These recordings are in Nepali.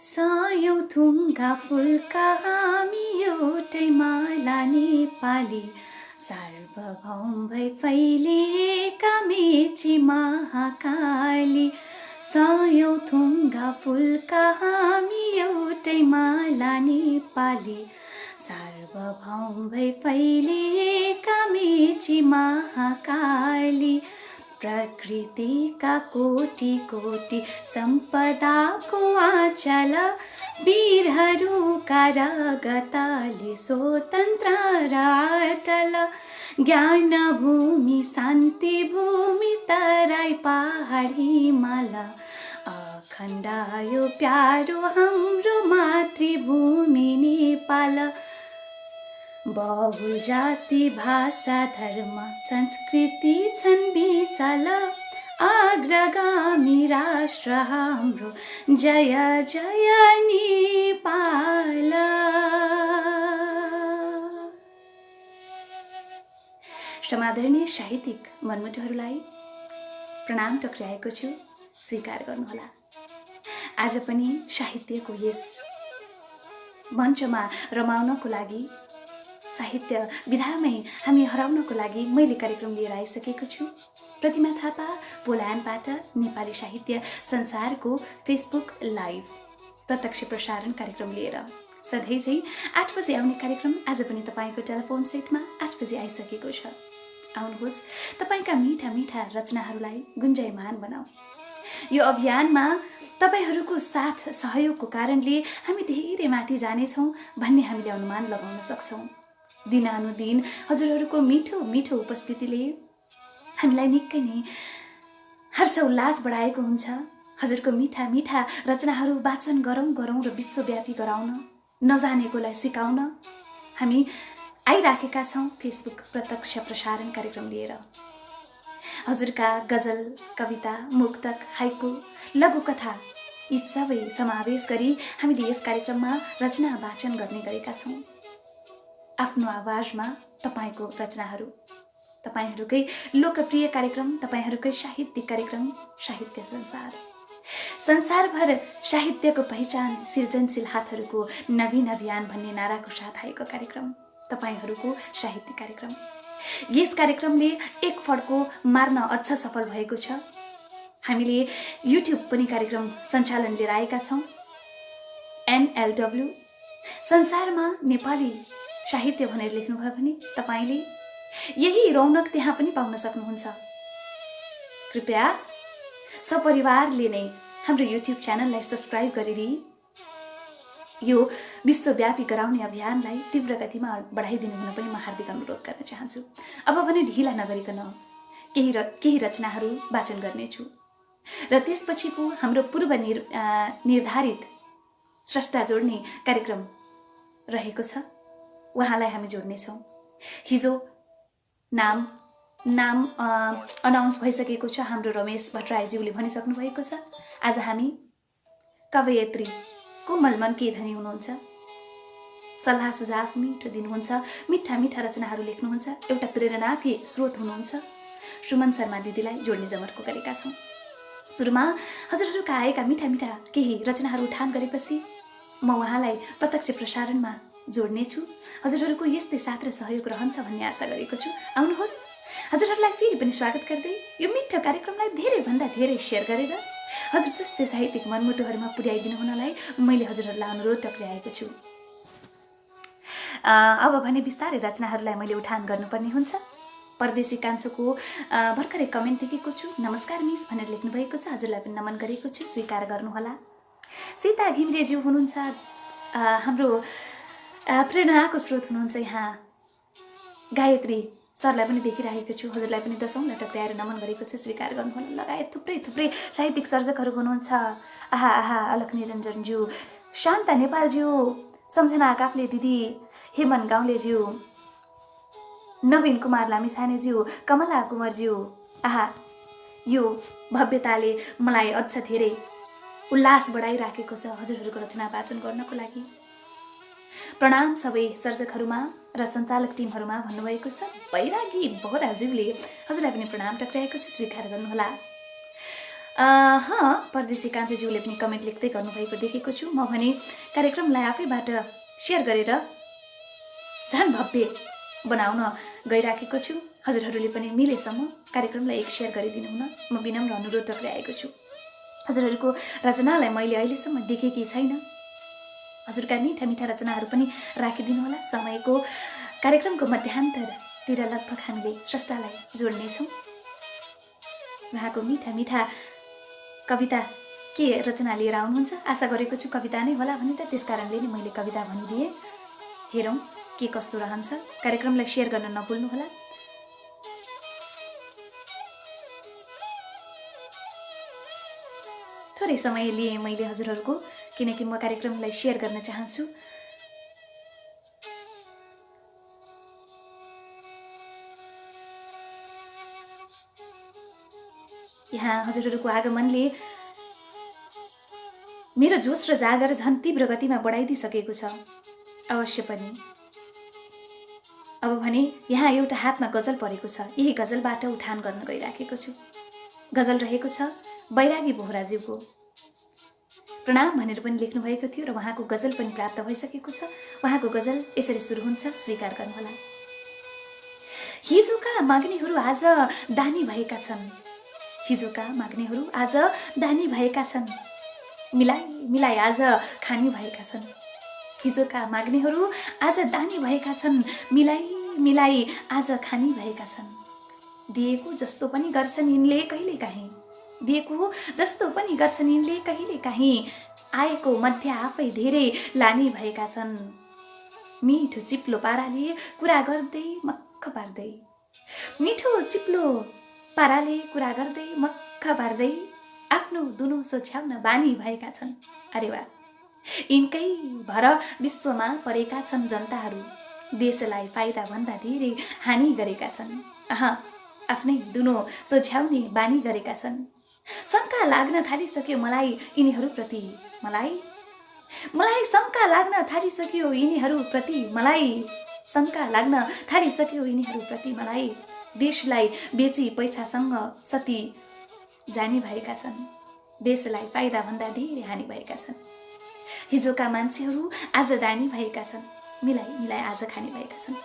सयौं थुङ्गा फुलका हामी एउटै माला नेपाली सार्वभौम भई फैलिएका मेची महाकाली। सयौं थुङ्गा फुलका हामी एउटै माला नेपाली सार्वभौम भई फैलिएका मेची महाकाली। प्रकृतिका कोटि कोटि सम्पदाको आँचल वीरहरूका रगतले स्वतन्त्र र अटल। ज्ञान भूमि शान्ति भूमि तराई पहाड हिमाल अखण्ड यो प्यारो हाम्रो मातृभूमि नेपाल। बहुल जाति भाषा धर्म संस्कृति छन् विशाल अग्रगामी राष्ट्र हाम्रो जय जय नेपाल। समादरणीय साहित्यिक मनमुटुहरूलाई प्रणाम टक्र्याएको छु, स्वीकार गर्नुहोला। आज पनि साहित्यको यस मञ्चमा रमाउनको लागि, साहित्य विधामै हामी हराउनको लागि मैले कार्यक्रम लिएर आइसकेको छु। प्रतिमा थापा पोल्यान्डबाट नेपाली साहित्य संसारको फेसबुक लाइभ प्रत्यक्ष प्रसारण कार्यक्रम लिएर सधैँ चाहिँ 8 बजे आउने कार्यक्रम आज पनि तपाईँको टेलिफोन सेटमा 8 बजे आइसकेको छ। आउनुहोस्, तपाईँका मिठा मिठा रचनाहरूलाई गुन्जायमान बनाऊ। यो अभियानमा तपाईँहरूको साथ सहयोगको कारणले हामी धेरै माथि जानेछौँ भन्ने हामीले अनुमान लगाउन सक्छौँ। दिनानुदिन हजुरहरूको मिठो मिठो उपस्थितिले हामीलाई निकै नै हर्ष उल्लास बढाएको हुन्छ। हजुरको मिठा मिठा रचनाहरू वाचन गरौँ र विश्वव्यापी गराउन, नजानेकोलाई सिकाउन हामी आइराखेका छौँ फेसबुक प्रत्यक्ष प्रसारण कार्यक्रम लिएर। हजुरका गजल, कविता, मुक्तक, हाइकु, लघुकथा यी सबै समावेश गरी हामीले यस कार्यक्रममा रचना वाचन गर्ने गरेका छौँ। आफ्नो आवाजमा तपाईको रचनाहरू, तपाईहरूकै लोकप्रिय कार्यक्रम, तपाईहरूकै साहित्यिक कार्यक्रम साहित्य संसार। संसारभर साहित्यको पहिचान सृजनशील हातहरूको नवीन अभियान भन्ने नाराको साथ आएको कार्यक्रम तपाईहरूको साहित्यिक कार्यक्रम। यस कार्यक्रमले एक फड्को मार्न अझ सफल भएको छ। हामीले युट्युब पनि कार्यक्रम सञ्चालन लिएर आएका छौँ। NLW संसारमा नेपाली साहित्य भनेर लेख्नुभयो भने तपाईले यही रौनक त्यहाँ पनि पाउन सक्नुहुन्छ। कृपया सपरिवारले नै हाम्रो युट्युब च्यानललाई सब्स्क्राइब गरिदिई यो विश्वव्यापी गराउने अभियानलाई तीव्र गतिमा बढाइदिनु हुन पनि म हार्दिक अनुरोध गर्न चाहन्छु। अब भने ढिला नगरिकन केही रचनाहरू वाचन गर्नेछु र त्यसपछिको हाम्रो पूर्व निर्धारित स्रष्टा जोड्ने कार्यक्रम रहेको छ, उहाँलाई हामी जोड्नेछौँ। हिजो नाम अनाउन्स भइसकेको छ, हाम्रो रमेश भट्टराईज्यूले भनिसक्नु भएको छ। आज हामी कवयित्री कोमल मनकी धनी हुनुहुन्छ, सल्लाह सुझाव मिठो दिनुहुन्छ, मिठा मिठा रचनाहरू लेख्नुहुन्छ, एउटा प्रेरणाकै स्रोत हुनुहुन्छ। सुमन शर्मा दिदीलाई जोड्ने जमर्को गरेका छौँ। सुरुमा हजुरहरूका आएका मिठा मिठा केही रचनाहरू उठान गरेपछि म उहाँलाई प्रत्यक्ष प्रसारणमा जोड्नेछु। हजुरहरूको यस्तै साथ र सहयोग रहन्छ भन्ने आशा गरेको छु। आउनुहोस्, हजुरहरूलाई फेरि पनि स्वागत गर्दै यो मिठो कार्यक्रमलाई धेरैभन्दा धेरै सेयर गरेर हजुर जस्तै साहित्यिक मनमुटुहरूमा पुर्याइदिनु हुनलाई मैले हजुरहरूलाई अनुरोध टक्र्याएको छु। अब भने बिस्तारै रचनाहरूलाई मैले उठान गर्नुपर्ने हुन्छ। परदेशी कान्छोको भर्खरै कमेन्ट देखेको छु। नमस्कार मिस भनेर लेख्नु भएको छ, हजुरलाई पनि नमन गरेको छु, स्वीकार गर्नुहोला। सीता घिमिरेज्यू हुनुहुन्छ, हाम्रो प्रेरणाको स्रोत हुनुहुन्छ। यहाँ गायत्री सरलाई पनि देखिरहेको छु, हजुरलाई पनि दशौँलाई टक्राएर नमन गरेको छु, स्वीकार गर्नुहोला। लगायत थुप्रै थुप्रै साहित्यिक सर्जकहरू हुनुहुन्छ। आहा आहा अलख निरञ्जनज्यू, शान्ता नेपालज्यू, सम्झना काफ्ले दिदी, हेमन गाउँलेज्यू, नवीन कुमार लामिछानेज्यू, कमला कुमारज्यू। आहा, यो भव्यताले मलाई अझ धेरै उल्लास बढाइराखेको छ हजुरहरूको रचना वाचन गर्नको लागि। प्रणाम सबै सर्जकहरूमा र सञ्चालक टिमहरूमा भन्नुभएको छ। बैरागी बोहराज्यूले हजुरलाई पनि प्रणाम टक्राएको छु, स्वीकार गर्नुहोला। परदेशी कान्छेज्यूले पनि कमेन्ट लेख्दै गर्नुभएको देखेको छु। म भने कार्यक्रमलाई आफैबाट सेयर गरेर झन् भव्य बनाउन गइराखेको छु। हजुरहरूले पनि मिलेसम्म कार्यक्रमलाई एक सेयर गरिदिनु हुन म विनम्र अनुरोध टक्राएको छु। हजुरहरूको रचनालाई मैले अहिलेसम्म देखेकी छैन। हजुरका मिठा मिठा रचनाहरू पनि राखिदिनु होला। समयको कार्यक्रमको मध्यान्तरतिर लगभग हामीले स्रष्टालाई जोड्नेछौँ। उहाँको मिठा मिठा कविता के रचना लिएर आउनुहुन्छ आशा गरेको छु कविता नै होला भनेर, त्यसकारणले नै मैले कविता भनिदिएँ। हेरौँ के कस्तो रहन्छ। कार्यक्रमलाई सेयर गर्न नभुल्नुहोला। थोरै समय लिएँ मैले हजुरहरूको, किनकि म कार्यक्रमलाई सेयर गर्न चाहन्छु। यहाँ हजुरहरूको आगमनले मेरो जोस र जागर झन् तीव्र गतिमा बढाइदिइसकेको छ। अवश्य पनि अब भने यहाँ एउटा हातमा गजल परेको छ। यही गजलबाट उठान गर्न गइराखेको छु। गजल रहेको छ बैरागी बोहराज्यूको। प्रणाम भनेर पनि लेख्नुभएको थियो र उहाँको गजल पनि प्राप्त भइसकेको छ। उहाँको गजल यसरी सुरु हुन्छ, स्वीकार गर्नुहोला। हिजोका माग्नेहरू आज दानी भएका छन्। हिजोका माग्नेहरू आज दानी भएका छन्। मिलाइ मिलाइ आज खानी भएका छन्। हिजोका माग्नेहरू आज दानी भएका छन्। मिलाइ मिलाइ आज खानी भएका छन्। दिएको जस्तो पनि गर्छन् यिनले कहिले काहीँ। दिएको जस्तो पनि गर्छन् यिनले कहिले काहीँ। आएको मध्य आफै धेरै लानी भएका छन्। मिठो चिप्लो पाराले कुरा गर्दै मक्ख पार्दै, मिठो चिप्लो पाराले कुरा गर्दै मक्ख पार्दै आफ्नो दुनो सोझ्याउन बानी भएका छन्। अरे वाह, यिनकै भर विश्वमा परेका छन् जनताहरू। देशलाई फाइदा भन्दा धेरै हानि गरेका छन्। आफ्नै दुनो सोझ्याउने बानी गरेका छन्। शङ्का लाग्न थालिसक्यो मलाई यिनीहरूप्रति। मलाई शङ्का लाग्न थालिसक्यो यिनीहरूप्रति। मलाई शङ्का लाग्न थालिसक्यो यिनीहरूप्रति। मलाई देशलाई बेची पैसासँग सती जानी भएका छन्। देशलाई फाइदा भन्दा धेरै हानि भएका छन्। हिजोका मान्छेहरू आज दानी भएका छन्। मिलाइ मिलाइ आज खानी भएका छन्।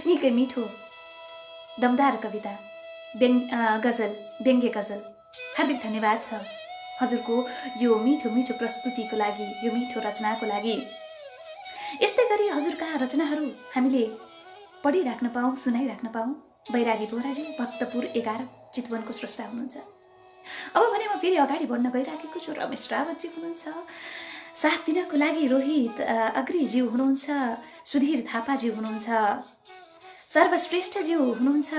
निकै मिठो दमदार कविता, गजल, व्यङ्ग्य गजल। हार्दिक धन्यवाद छ हजुरको यो मिठो मिठो प्रस्तुतिको लागि, यो मिठो रचनाको लागि। यस्तै गरी हजुरका रचनाहरू हामीले पढिराख्न पाऊँ, सुनाइराख्न पाऊँ। बैरागी बोहराज्यू भक्तपुर 11 चितवनको स्रष्टा हुनुहुन्छ। अब भने म फेरि अगाडि बढ्न गइराखेको छु। रमेश रावतजी हुनुहुन्छ। साथ दिनको लागि रोहित अग्रीज्यू हुनुहुन्छ। सुधीर थापाज्यू हुनुहुन्छ। सर्वश्रेष्ठज्यू हुनुहुन्छ।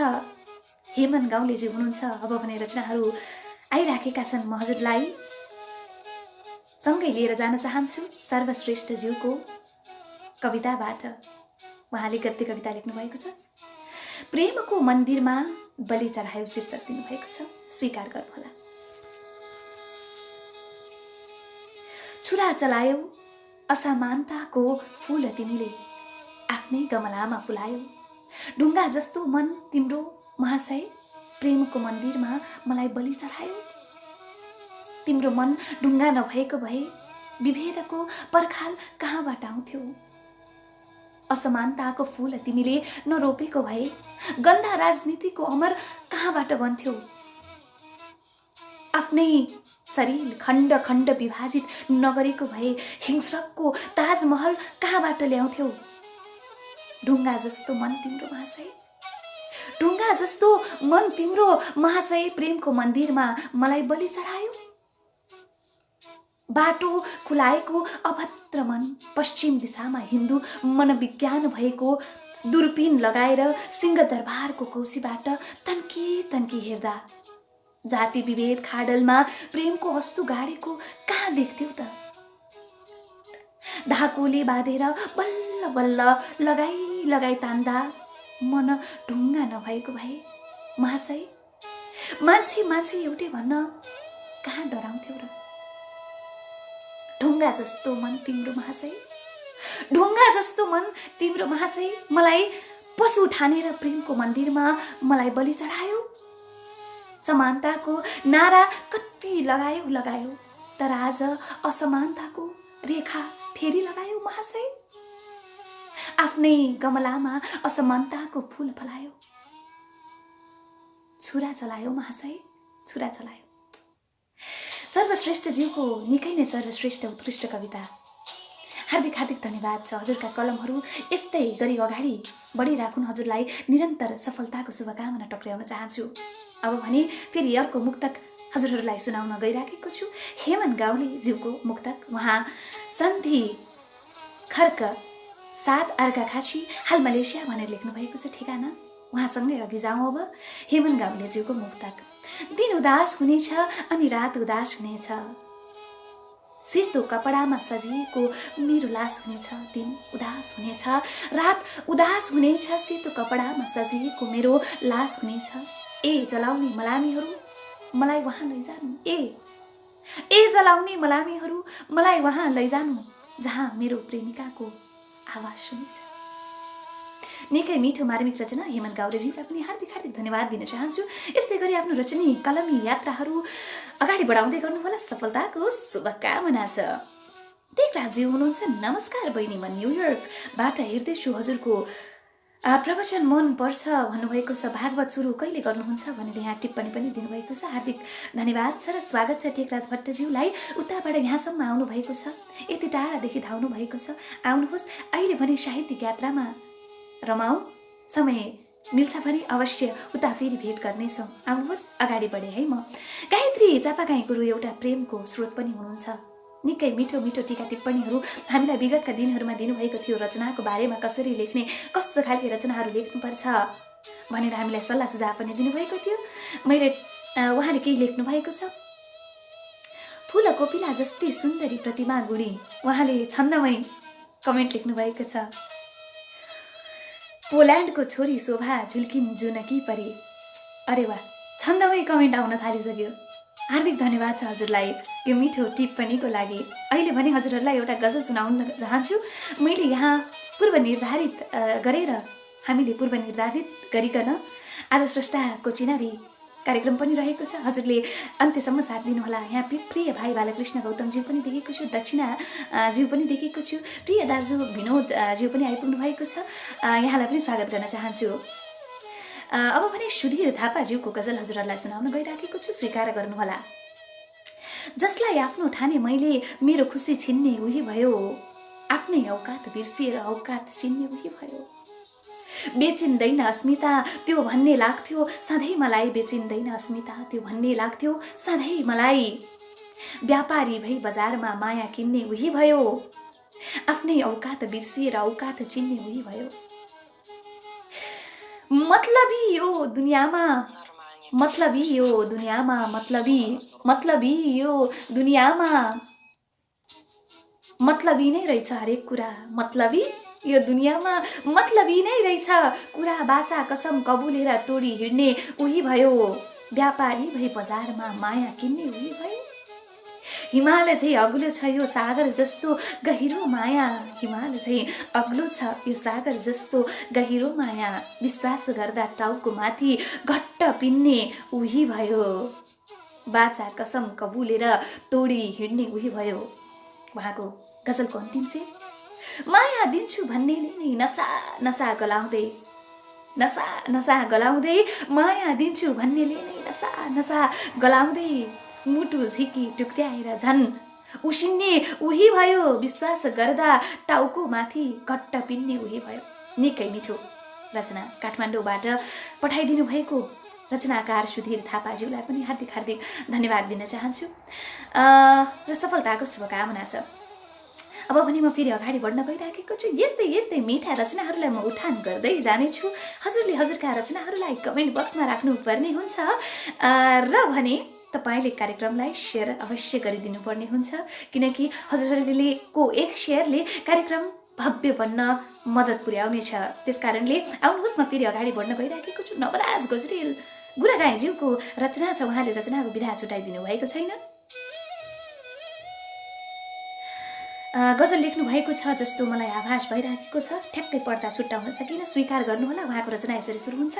हेमन गाउँलेज्यू हुनुहुन्छ। अब भने रचनाहरू आइराखेका छन्। म हजुरलाई सँगै लिएर जान चाहन्छु सर्वश्रेष्ठज्यूको कविताबाट। उहाँले गद्य कविता लेख्नु भएको छ। प्रेमको मन्दिरमा बलि चढायो शीर्षक दिनुभएको छ। स्वीकार गर्नुहोला। छुरा चलायौ असमानताको फूल तिमीले, आफ्नै गमलामा फुलायौ। ढुङ्गा जस्तो मन तिम्रो महाशय, प्रेमको मन्दिरमा मलाई बलि चढायौ। तिम्रो मन ढुङ्गा नभएको भए विभेदको पर्खाल कहाँबाट आउँथ्यो। असमानताको फूल तिमीले नरोपेको भए गन्दा राजनीतिको अमर कहाँबाट बन्थ्यो। आफ्नै शरीर खण्ड खण्ड विभाजित नगरेको भए हिंस्रकको ताजमहल कहाँबाट ल्याउँथ्यो। ढुङ्गा जस्तो मन तिम्रो महाशय, ढुङ्गा जस्तो मन तिम्रो महाशय, प्रेमको मन्दिरमा मलाई बलि चढायो। बाटो खुलाएको अभद्र मन, पश्चिम दिशामा हिन्दू मनोविज्ञान भएको दूरबीन लगाएर सिंहदरबारको कौसीबाट तन्की तन्की हेर्दा जाति विभेद खाडलमा प्रेमको हस्तु गाडेको कहाँ देख्थ्यौ त। धाकोले बाँधेर बल्ल बल्ल लगाई तान्दा मन ढुङ्गा नभएको भए महाशय, मान्छे मान्छे एउटै भन्न कहाँ डराउँथ्यौ र। ढुङ्गा जस्तो मन तिम्रो महाशय, ढुङ्गा जस्तो मन तिम्रो महाशय, मलाई पशु ठानेर प्रेमको मन्दिरमा मलाई बलि चढायो। समानताको नारा कति लगायो तर आज असमानताको रेखा फेरि लगायो महाशय। आफ्नै गमलामा असमानताको फूल फलायो, छुरा चलायो महाशय, छुरा चलायो। सर्वश्रेष्ठज्यूको निकै नै सर्वश्रेष्ठ उत्कृष्ट कविता। हार्दिक हार्दिक धन्यवाद छ। हजुरका कलमहरू यस्तै गरी अगाडि बढिराखुन्। हजुरलाई निरन्तर सफलताको शुभकामना टक्र्याउन चाहन्छु। अब भने फेरि अर्को मुक्तक हजुरहरूलाई सुनाउन गइराखेको छु। हेमन गाउँले ज्यूको मुक्तक। उहाँ सन्धि खर्क 7 अर्घाखाँची हाल मलेसिया भनेर लेख्नु भएको छ ठेगाना। उहाँसँगै अघि जाउँ अब। हेमन गाउँले ज्यूको मुक्तक। दिन उदास हुनेछ अनि रात उदास हुनेछ, सेतो कपडामा सजिएको मेरो लास हुनेछ। दिन उदास हुनेछ, रात उदास हुनेछ, सेतो कपडामा सजिएको मेरो लास हुनेछ। ए जलाउने मलामीहरू मलाई वहाँ लैजानु, ए जलाउने मलामीहरू मलाई वहाँ लैजानु, जहाँ मेरो प्रेमिकाको आवाज सुनेछ। निकै मिठो मार्मिक रचना। हेमन गाउँलेज्यूलाई पनि हार्दिक हार्दिक धन्यवाद दिन चाहन्छु। यस्तै गरी आफ्नो रचनी कलमी यात्राहरू अगाडि बढाउँदै गर्नुहोला। सफलताको शुभकामना छ। टेकराजज्यू हुनुहुन्छ। नमस्कार बहिनी, म न्युयोर्कबाट हेर्दैछु। हजुरको प्रवचन मन पर्छ भन्नुभएको छ। भागवत सुरु कहिले गर्नुहुन्छ भनेर यहाँ टिप्पणी पनि दिनुभएको छ। हार्दिक धन्यवाद छ र स्वागत छ टेकराज भट्टज्यूलाई। उताबाट यहाँसम्म आउनुभएको छ, यति टाढादेखि धाउनु भएको छ। आउनुहोस्, अहिले भने साहित्यिक यात्रामा रमाऊ। समय मिल्छ भने अवश्य उता फेरि भेट गर्नेछौँ। आउनुहोस्, अगाडि बढे है। म गायत्री चापागाई गुरु एउटा प्रेमको स्रोत पनि हुनुहुन्छ। निकै मिठो मिठो टीका टिप्पणीहरू हामीलाई विगतका दिनहरूमा दिनुभएको थियो। रचनाको बारेमा कसरी लेख्ने, कस्तो खालके रचनाहरू लेख्नुपर्छ भनेर हामीलाई सल्लाह सुझाव पनि दिनुभएको थियो। मैले उहाँले केही लेख्नु भएको छ। फूल कोपिला जस्तै सुन्दरी प्रतिमा गुडी, उहाँले छन्दमै कमेन्ट लेख्नु भएको छ। पोल्यान्डको छोरी शोभा झुल्किन जुनकी परी। अरे वाह, छन्दमै कमेन्ट आउन थालिसक्यो। हार्दिक धन्यवाद छ हजुरलाई यो मिठो टिप्पणीको लागि। अहिले भने हजुरहरूलाई एउटा गजल सुनाउन चाहन्छु। मैले यहाँ पूर्व निर्धारित गरेर, हामीले पूर्व निर्धारित गरिकन आज स्रष्टाको चिनारी कार्यक्रम पनि रहेको छ। हजुरले अन्त्यसम्म साथ दिनुहोला। यहाँ प्रिय भाइ बालकृष्ण गौतमज्यू पनि देखेको छु, दक्षिणा ज्यू पनि देखेको छु, प्रिय दाजु विनोद ज्यू पनि आइपुग्नु भएको छ। यहाँलाई पनि स्वागत गर्न चाहन्छु। अब भने सुधीर थापाज्यूको गजल हजुरहरूलाई सुनाउन गइराखेको छु, स्वीकार गर्नुहोला। जसलाई आफ्नो ठाने मैले मेरो खुसी छिन्ने उही भयो, आफ्नै औकात बिर्सिएर औकात चिन्ने उही भयो। बेचिँदैन अस्मिता त्यो भन्ने लाग्थ्यो सधैँ मलाई, बेचिँदैन अस्मिता त्यो भन्ने लाग्थ्यो सधैँ मलाई। व्यापारी भई बजारमा माया किन्ने उही भयो, आफ्नै औकात बिर्सिएर औकात चिन्ने उही भयो। मतलबी यो दुनियाँमा, मतलबी यो दुनियाँमा, मतलबी यो दुनियाँमा मतलबी नै रहेछ हरेक कुरा। मतलबी यो दुनियाँमा मतलबी नै रहेछ कुरा, बाचा कसम कबुलेर तोडी हिँड्ने उही भयो। व्यापारी भई बजारमा माया किन्ने उही भयो। हिमाल चाहिँ अग्लो छ यो सागर जस्तो गहिरो माया, हिमाल चाहिँ अग्लो छ यो सागर जस्तो गहिरो माया। विश्वास गर्दा टाउको माथि घट्ट पिन्ने उही भयो, बाचा कसम कबुलेर तोडी हिँड्ने उही भयो। उहाँको गजलको अन्तिम से माया दिन्छु भन्नेले नै नसा नसा गलाउँदै, नसा नसा गलाउँदै, माया दिन्छु भन्नेले नै नसा नसा गलाउँदै, मुटु झिकी टुक्र्याएर झन् उसिन्ने उही भयो। विश्वास गर्दा टाउको माथि घट्ट पिन्ने उही भयो। निकै मिठो रचना काठमाडौँबाट पठाइदिनु भएको रचनाकार सुधीर थापाज्यूलाई पनि हार्दिक हार्दिक धन्यवाद दिन चाहन्छु र सफलताको शुभकामना छ। अब भने म फेरि अगाडि बढ्न गइराखेको छु। यस्तै यस्तै मिठा रचनाहरूलाई म उठान गर्दै जानेछु। हजुरले हजुरका रचनाहरूलाई कमेन्ट बक्समा राख्नुपर्ने हुन्छ र भने तपाईले कार्यक्रमलाई शेयर अवश्य गरिदिनु पर्ने हुन्छ, किनकि हजुरहरूले को एक शेयरले कार्यक्रम भव्य बन्न मद्दत पुर्याउनेछ। त्यसकारणले आउनुहोस्, म फेरि अगाडि बढ्न गइराखेको छु। नवराज गजुरेल गुरागाईज्यूको रचना छ। उहाँले रचनाको विधा छुटाइदिनु भएको छैन। गजल लेख्नु भएको छ जस्तो मलाई आभास भइरहेको छ। ठ्याक्कै पढ्दा छुट्याउन सकिनँ, स्वीकार गर्नुहोला। उहाँको रचना यसरी सुरु हुन्छ।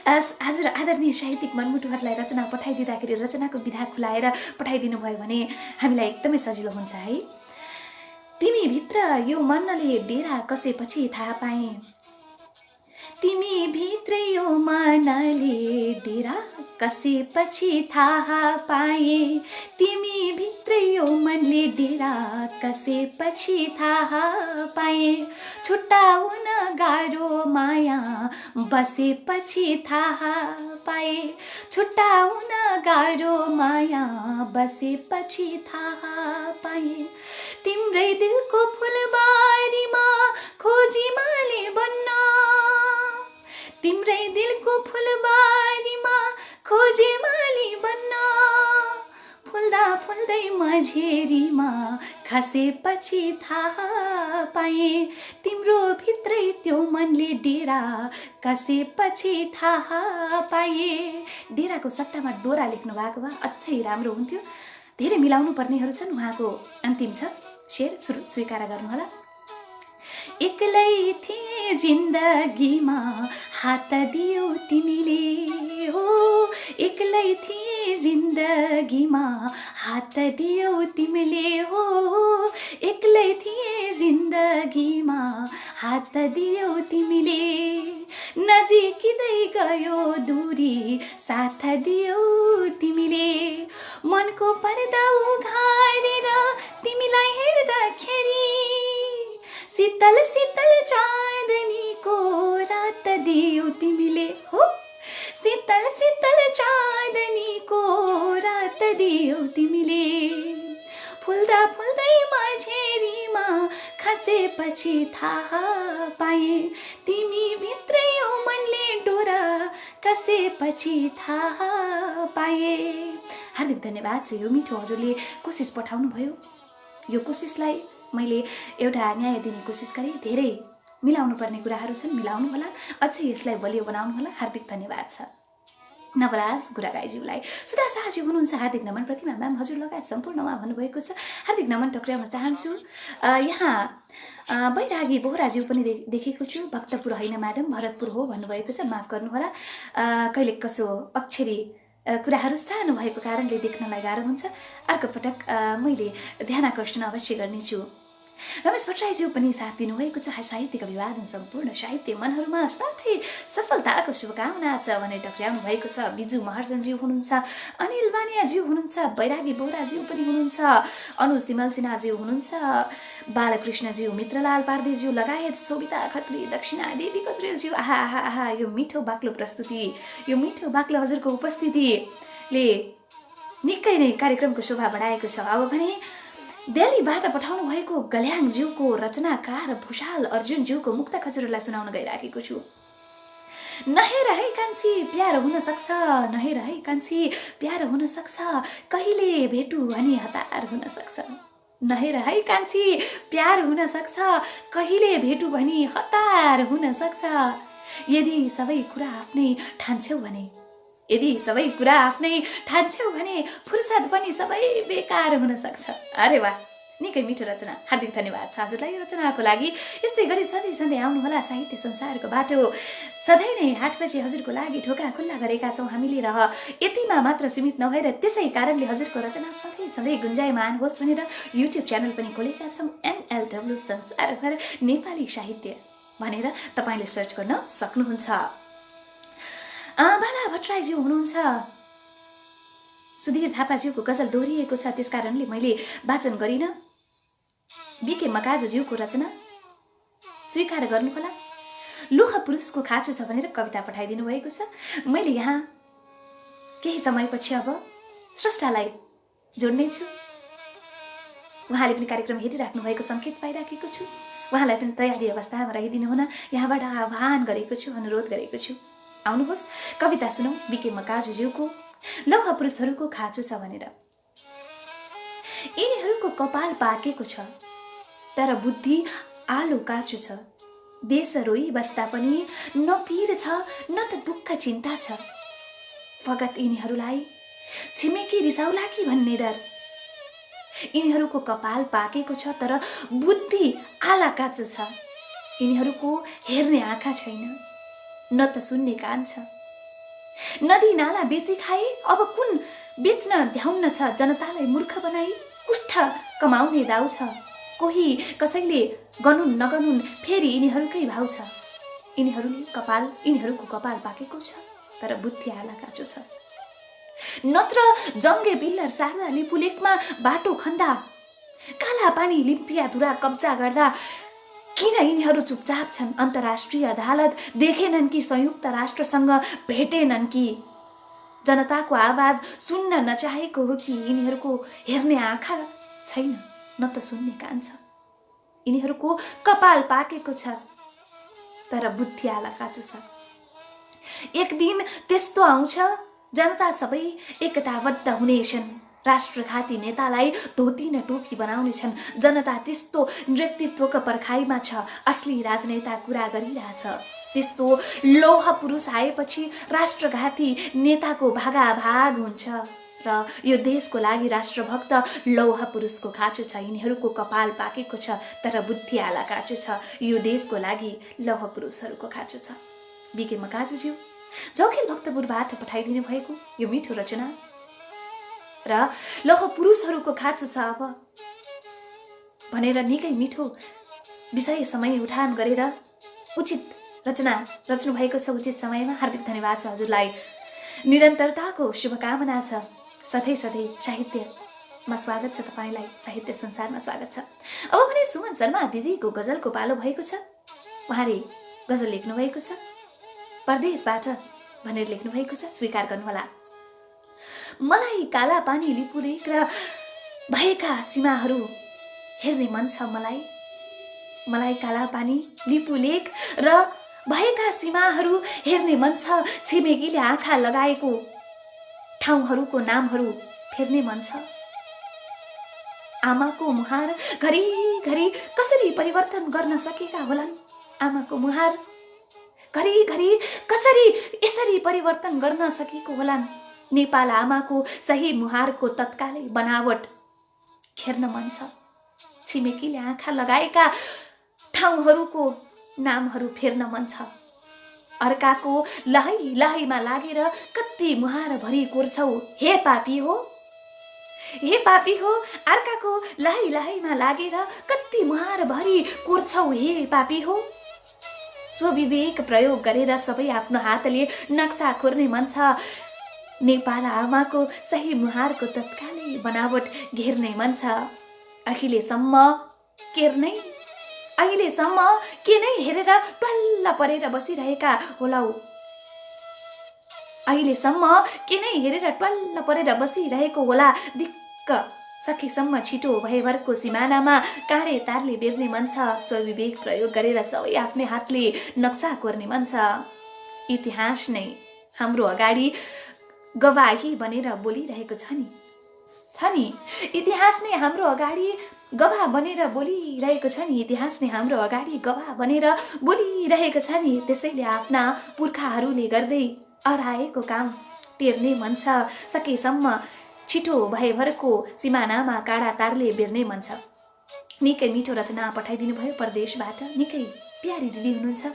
हजुर आदरणीय साहित्यिक मनमुटुहरूलाई रचना पठाइदिँदाखेरि रचनाको विधा खुलाएर पठाइदिनु भयो भने हामीलाई एकदमै सजिलो हुन्छ है। तिमी भित्र यो मनले डेरा कसेपछि थाहा पाएँ, तिमी भित्र यो मनले डेरा कसेपछि थाहा पाएँ, तिमी भित्र यो मनले डेरा कसेपछि थाहा पाएँ, छुट्टाउन गाह्रो माया बसेपछि थाहा पाएँ, छुट्टाउन गाह्रो माया बसेपछि थाहा पाएँ, तिम्रै दिलको फुलबारीमा खोजी माली बन्न, तिम्रै दिलको फुलबारीमा खोजे माली बन्न, फुल्दा फुल्दै मझेरीमा खसेपछि थाहा पाएँ, तिम्रो भित्रै त्यो मनले डेरा कसेपछि थाहा पाएँ। डेराको सट्टामा डोरा लेख्नु भएको भए अझै राम्रो हुन्थ्यो। धेरै मिलाउनु पर्नेहरू छन्। उहाँको अन्तिम छ शेर, सुरु स्वीकार गर्नुहोला। एक्लै थिए जिन्दगीमा हात दियौ तिमीले हो, एक्लै थिए जिन्दगीमा हात दियौ तिमीले हो, एक्लै थिए जिन्दगीमा हात दियौ तिमीले, नजिकिँदै गयो दूरी साथ दियौ तिमीले, मनको पर्दा उघारेर तिमीलाई हेर्दाखेरि शीतल शीतल चाँदनीको रात दियौ तिमीले हो, शीतल शीतल चाँदनीको रात दियौ तिमीले, फुल्दा फुल्दै मझेरीमा खसेपछि थाहा पाएँ, तिमी भित्रै यो मनले डोरा कसेपछि थाहा पाएँ। हार्दिक धन्यवाद छ यो मिठो हजुरले कोसिस पठाउनु भयो। यो कोसिसलाई मैले एउटा न्याय दिने कोसिस गरेँ। धेरै मिलाउनु पर्ने कुराहरू छन्, मिलाउनु होला, अझै यसलाई बलियो बनाउनु होला। हार्दिक धन्यवाद छ नवराज गुरागाईज्यूलाई। सुधा शाहज्यू हुनुहुन्छ, हार्दिक नमन। प्रतिमा म्याम हजुर लगायत सम्पूर्णमा भन्नुभएको छ, हार्दिक नमन टक्र्याउन चाहन्छु। यहाँ बैरागी बोहराज्यू पनि देखेको छु। भक्तपुर होइन म्याडम, भरतपुर हो भन्नुभएको छ, माफ गर्नुहोला। कहिले कसो अक्षरी कुराहरू सानो भएको कारणले देख्नलाई गाह्रो हुन्छ। अर्को पटक मैले ध्यानाकर्षण अवश्य गर्नेछु। रमेश भट्टराईज्यू पनि साथ दिनुभएको छ। साहित्यिक अभिवादन सम्पूर्ण साहित्य मनहरूमा साथै सफलताको शुभकामना छ भनेर टक्र्याउनु भएको छ। बिजु महर्जनज्यू हुनुहुन्छ, अनिल बानियाज्यू हुनुहुन्छ, बैरागी बोहराज्यू पनि हुनुहुन्छ, अनुज तिमल सिन्हाज्यू हुनुहुन्छ, बालकृष्णज्यू, मित्रलाल पारदेज्यू लगायत सोभिता खत्री, दक्षिणा देवी कजुरेलज्यू। आहा आहा आहा, यो मिठो बाक्लो प्रस्तुति, यो मिठो बाक्लो हजुरको उपस्थितिले निकै नै कार्यक्रमको शोभा बढाएको छ। अब भने दिल्लीबाट पठाउनु भएको गल्याङज्यूको रचनाकार भुषाल अर्जुनज्यूको मुक्त खजुरलाई सुनाउन गइराखेको छु। नहेर है कान्छी प्यार हुन सक्छ, नहेर है कान्छी प्यार हुन सक्छ, कहिले भेटु भनी हतार हुन सक्छ, नहेर है कान्छी प्यार हुन सक्छ, कहिले भेटु भनी हतार हुन सक्छ, यदि सबै कुरा आफ्नै ठान्छौ भने, यदि सबै कुरा आफ्नै ठान्छौ भने फुर्सद पनि सबै बेकार हुन सक्छ। अरे वाह, निकै मिठो रचना। हार्दिक धन्यवाद छ हजुरलाई रचनाको लागि। यस्तै गरी सधैँ सधैँ आउनुहोला साहित्य संसारको बाटो। सधैँ नै 8 बजे हजुरको लागि ढोका खुल्ला गरेका छौँ हामीले, र यतिमा मात्र सीमित नभएर त्यसै कारणले हजुरको रचना सधैँ सधैँ गुन्जायमान होस् भनेर युट्युब च्यानल पनि खोलेका छौँ, NLW संसारभर नेपाली साहित्य भनेर तपाईँले सर्च गर्न सक्नुहुन्छ। बाला भट्टराईज्यू हुनुहुन्छ, सुधीर थापाज्यूको गजल दोहोरिएको छ, त्यस कारणले मैले वाचन गरिनँ। बीके मकाजुज्यूको रचना स्वीकार गर्नुहोला। लोह पुरुषको खाँचो छ भनेर कविता पठाइदिनु भएको छ। मैले यहाँ केही समयपछि अब स्रष्टालाई जोड्नेछु। उहाँले पनि कार्यक्रम हेरिराख्नु भएको सङ्केत पाइराखेको छु। उहाँलाई पनि तयारी अवस्थामा रहिदिनु हुन यहाँबाट आह्वान गरेको छु, अनुरोध गरेको छु। आउनुहोस् कविता सुनौ बीके मकाजुज्यूको लौह पुरुषहरूको खाँचो छ भनेर। यिनीहरूको कपाल पाकेको छ तर बुद्धि आलो काचो छ, देश रोई बस्दा पनि न पीर छ न त दुःख चिन्ता छ, फगत यिनीहरूलाई छिमेकी रिसाउला कि भन्ने डर, यिनीहरूको कपाल पाकेको छ तर बुद्धि आला काँचो छ। यिनीहरूको हेर्ने आँखा छैन, न त सुन्ने कान छ। नदी नाला बेची खाए, अब कुन बेच्न ध्याउन्न छ। जनतालाई मूर्ख बनाई कुष्ठ कमाउने दाउ छ। कोही कसैले गनुन् नगनुन् फेरि यिनीहरूकै भाउ छ। यिनीहरूको कपाल पाकेको छ तर बुद्धि आला काँचो छ। नत्र जङ्गे बिल्लर सार्दा लिपुलेकमा बाटो खन्दा, काला पानी लिम्पियाधुरा कब्जा गर्दा किन यिनीहरू चुपचाप छन्? अन्तर्राष्ट्रिय अदालत देखेनन् कि संयुक्त राष्ट्रसँग भेटेनन् कि? जनताको आवाज सुन्न नचाहेको हो कि यिनीहरूको हेर्ने आँखा छैन, न त सुन्ने कान छ। यिनीहरूको कपाल पाकेको छ तर बुद्धि आला काँचो छ। एक दिन त्यस्तो आउँछ, जनता सबै एकताबद्ध हुनेछन्। राष्ट्रघाती नेतालाई धोती न टोपी बनाउनेछन्। जनता त्यस्तो नेतृत्वको पर्खाइमा छ। असली राजनेता कुरा गरिरहेछ। त्यस्तो लौह पुरुष आएपछि राष्ट्रघाती नेताको भागाभाग हुन्छ र यो देशको लागि राष्ट्रभक्त लौह पुरुषको खाँचो छ। यिनीहरूको कपाल पाकेको छ तर बुद्धि आला काँचो छ। यो देशको लागि लौह पुरुषहरूको खाँचो छ। बिके मकाजुज्यू जौखेल भक्तपुरबाट पठाइदिनु भएको यो मिठो रचना र लौह पुरुषहरूको खाँचो छ अब भनेर निकै मिठो विषय समय उठान गरेर उचित रचना रच्नु भएको छ। उचित समयमा हार्दिक धन्यवाद छ हजुरलाई। निरन्तरताको शुभकामना छ। सधैँ साहित्यमा स्वागत छ तपाईलाई। साहित्य संसारमा स्वागत छ। अब भने सुमन शर्मा दिदीको गजलको पालो भएको छ। उहाँले गजल लेख्नु भएको छ परदेशबाट भनेर लेख्नु भएको छ। स्वीकार गर्नुहोला। मलाई काला पानी लिपुलेक र भएका सीमाहरू हेर्ने मन छ। मलाई काला पानी लिपुलेक र भएका सीमाहरू हेर्ने मन छ। छिमेकीले आँखा लगाएको ठाउँहरूको नामहरू फेर्ने मन छ। आमाको मुहार घरिघरि कसरी परिवर्तन गर्न सकेका होलान्? आमाको मुहार घरिघरि कसरी यसरी परिवर्तन गर्न सकेको होलान्? नेपाल आमाको सही मुहारको तत्कालै बनावट हेर्न मन छ। छिमेकीले आँखा लगाएका ठाउँहरूको नामहरू फेर्न मन छ। अर्काको लहैमा लागेर कति मुहार भरि कोर्छौ हे पापी हो, हे पापी हो। अर्काको लहैमा लागेर कति मुहार भरि कोर्छौ हे पापी हो। स्वविवेक प्रयोग गरेर सबै आफ्नो हातले नक्सा कोर्ने मन छ। नेपाल आमाको सही मुहारको तत्कालै बनावट घेर्ने मन छ। अहिलेसम्म के नै हेरेर टल्ल परेर बसिरहेका होलाउ? अहिलेसम्म के नै हेरेर टल्ल परेर बसिरहेको होला? दिक्क सकेसम्म छिटो भएभरको सिमानामा काँडे तारले बेर्ने मन छ। स्वविवेक प्रयोग गरेर सबै आफ्नै हातले नक्सा कोर्ने मन छ। इतिहास नै हाम्रो अगाडि गवाही बनेर बोलिरहेको छ नि। इतिहास नै हाम्रो अगाडि गवाह बनेर बोलिरहेको छ नि। इतिहास नै हाम्रो अगाडि गवाह बनेर बोलिरहेको छ नि। त्यसैले आफ्ना पुर्खाहरूले गर्दै हराएको काम टेर्ने मन छ। सकेसम्म छिटो भएभरको सिमानामा काँडा तारले बेर्ने मन छ। निकै मिठो रचना पठाइदिनु भयो परदेशबाट। निकै प्यारी दिदी हुनुहुन्छ।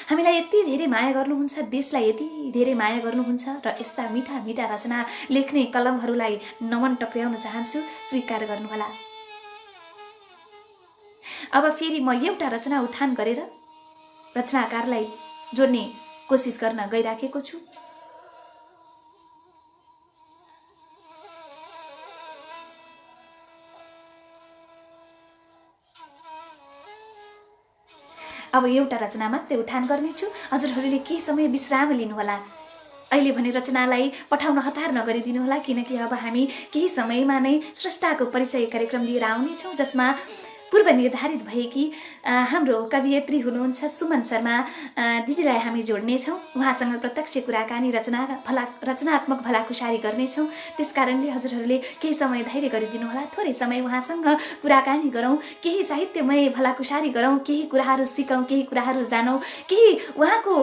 हामीलाई यति धेरै माया गर्नुहुन्छ, देशलाई यति धेरै माया गर्नुहुन्छ र यस्ता मिठा मिठा रचना लेख्ने कलमहरूलाई नमन टक्र्याउन चाहन्छु। स्वीकार गर्नुहोला। अब फेरि म एउटा रचना उठान गरेर रचनाकारलाई जोड्ने कोसिस गर्न गइराखेको छु। अब एउटा रचना मात्रै उठान गर्नेछु। हजुरहरूले केही समय विश्राम लिनुहोला। अहिले भने रचनालाई पठाउन हतार नगरिदिनुहोला, किनकि अब हामी केही समयमा नै स्रष्टाको परिचय कार्यक्रम लिएर आउनेछौँ, जसमा पूर्व निर्धारित भएकी हाम्रो कवियत्री हुनुहुन्छ सुमन शर्मा दिदीलाई हामी जोड्नेछौँ। उहाँसँग प्रत्यक्ष कुराकानी रचनात्मक भलाकुसारी गर्नेछौँ। त्यसकारणले हजुरहरूले केही समय धैर्य गरिदिनुहोला। थोरै समय उहाँसँग कुराकानी गरौँ, केही साहित्यमय भलाकुसारी गरौँ, केही कुराहरू सिकौँ, केही कुराहरू जानौँ, केही उहाँको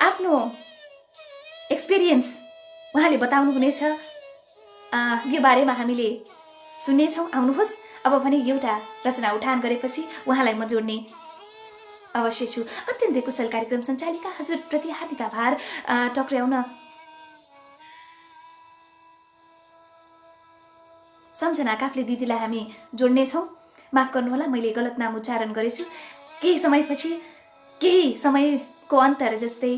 आफ्नो एक्सपिरियन्स उहाँले बताउनुहुनेछ। यो बारेमा हामीले सुन्नेछौँ। आउनुहोस् अब भने एउटा रचना उठान गरेपछि उहाँलाई म जोड्ने अवश्य छु। अत्यन्तै कुशल कार्यक्रम सञ्चालिका हजुरप्रति हार्दिक आभार टक्र्याउन सम्झना काफले दिदीलाई हामी जोड्नेछौँ। माफ गर्नुहोला मैले गलत नाम उच्चारण गरेछु। केही समयपछि केही समयको अन्तर जस्तै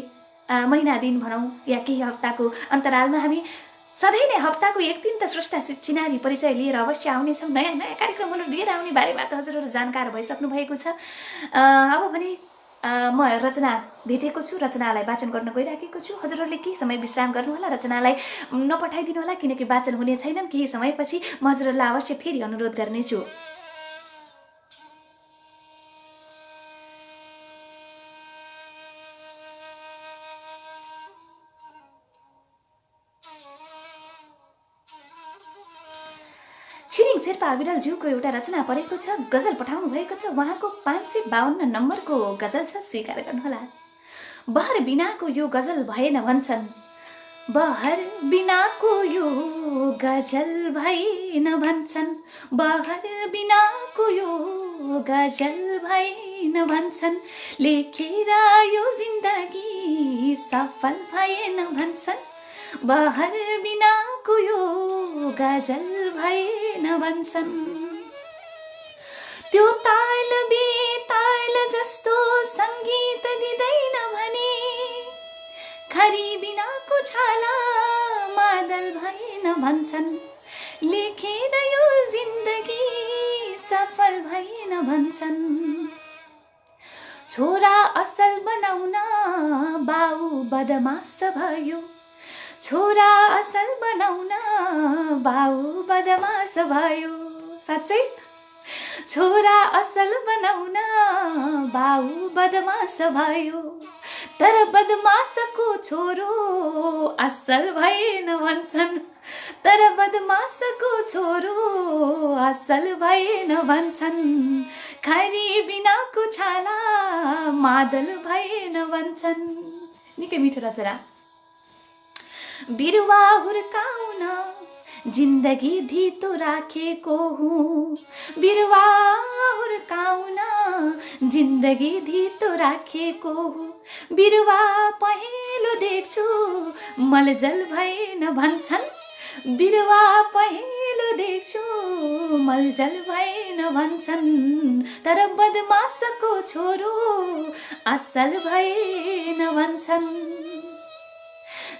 महिना दिन भनौँ या केही हप्ताको अन्तरालमा हामी सधैँ नै हप्ताको एक दिन त स्रष्टा चिनारी परिचय लिएर अवश्य आउनेछौँ। नयाँ नयाँ कार्यक्रमहरू लिएर आउने बारेमा त हजुरहरू जानकार भइसक्नु भएको छ। अब भने म रचना भेटेको छु, रचनालाई वाचन गर्न गइराखेको छु। हजुरहरूले केही समय विश्राम गर्नुहोला, रचनालाई नपठाइदिनु होला किनकि वाचन हुने छैनन्। केही समयपछि म हजुरहरूलाई अवश्य फेरि अनुरोध गर्नेछु। छिरिङ शेर्पा अविरलज्यूको एउटा रचना परेको छ, गजल पठाउनु भएको छ। उहाँको 552 नम्बरको गजल छ, स्वीकार गर्नुहोला। बहर बिनाको यो गजल भएन भन्छन्, बहर बिनाको यो गजल भएन भन्छन्, बहर बिनाको यो गजल भएन भन्छन्, लेखेर यो जिन्दगी सफल भएन भन्छन्, बहर बिनाको यो गजल भएन भन्छन्। त्यो ताल बेताल जस्तो संगीत दिँदैन भने, खरी बिनाको छाला मादल भएन भन्छन्, लेखेर यो जिन्दगी सफल भएन भन्छन्। छोरा असल बनाउन बाउ बदमास भयो, छोरा असल बनाउन बाउ बदमास भयो। साँच्चै छोरा असल बनाउन बाउ बदमास भयो, तर बदमासको छोरो असल भएन भन्छन्, तर बदमासको छोरो असल भएन भन्छन्, खरी बिनाको छाला मादल भएन भन्छन्। निकै मिठो रचना। बिरुवा हुर्काउन जिन्दगी धितो राखेको हुँ, बिरुवा हुर्काउन जिन्दगी धितो राखेको हुँ, बिरुवा पहेँलो देख्छु मलजल भएन भन्छन्, बिरुवा पहेँलो देख्छु मलजल भएन भन्छन्, तर बदमासको छोरो असल भएन भन्छन्।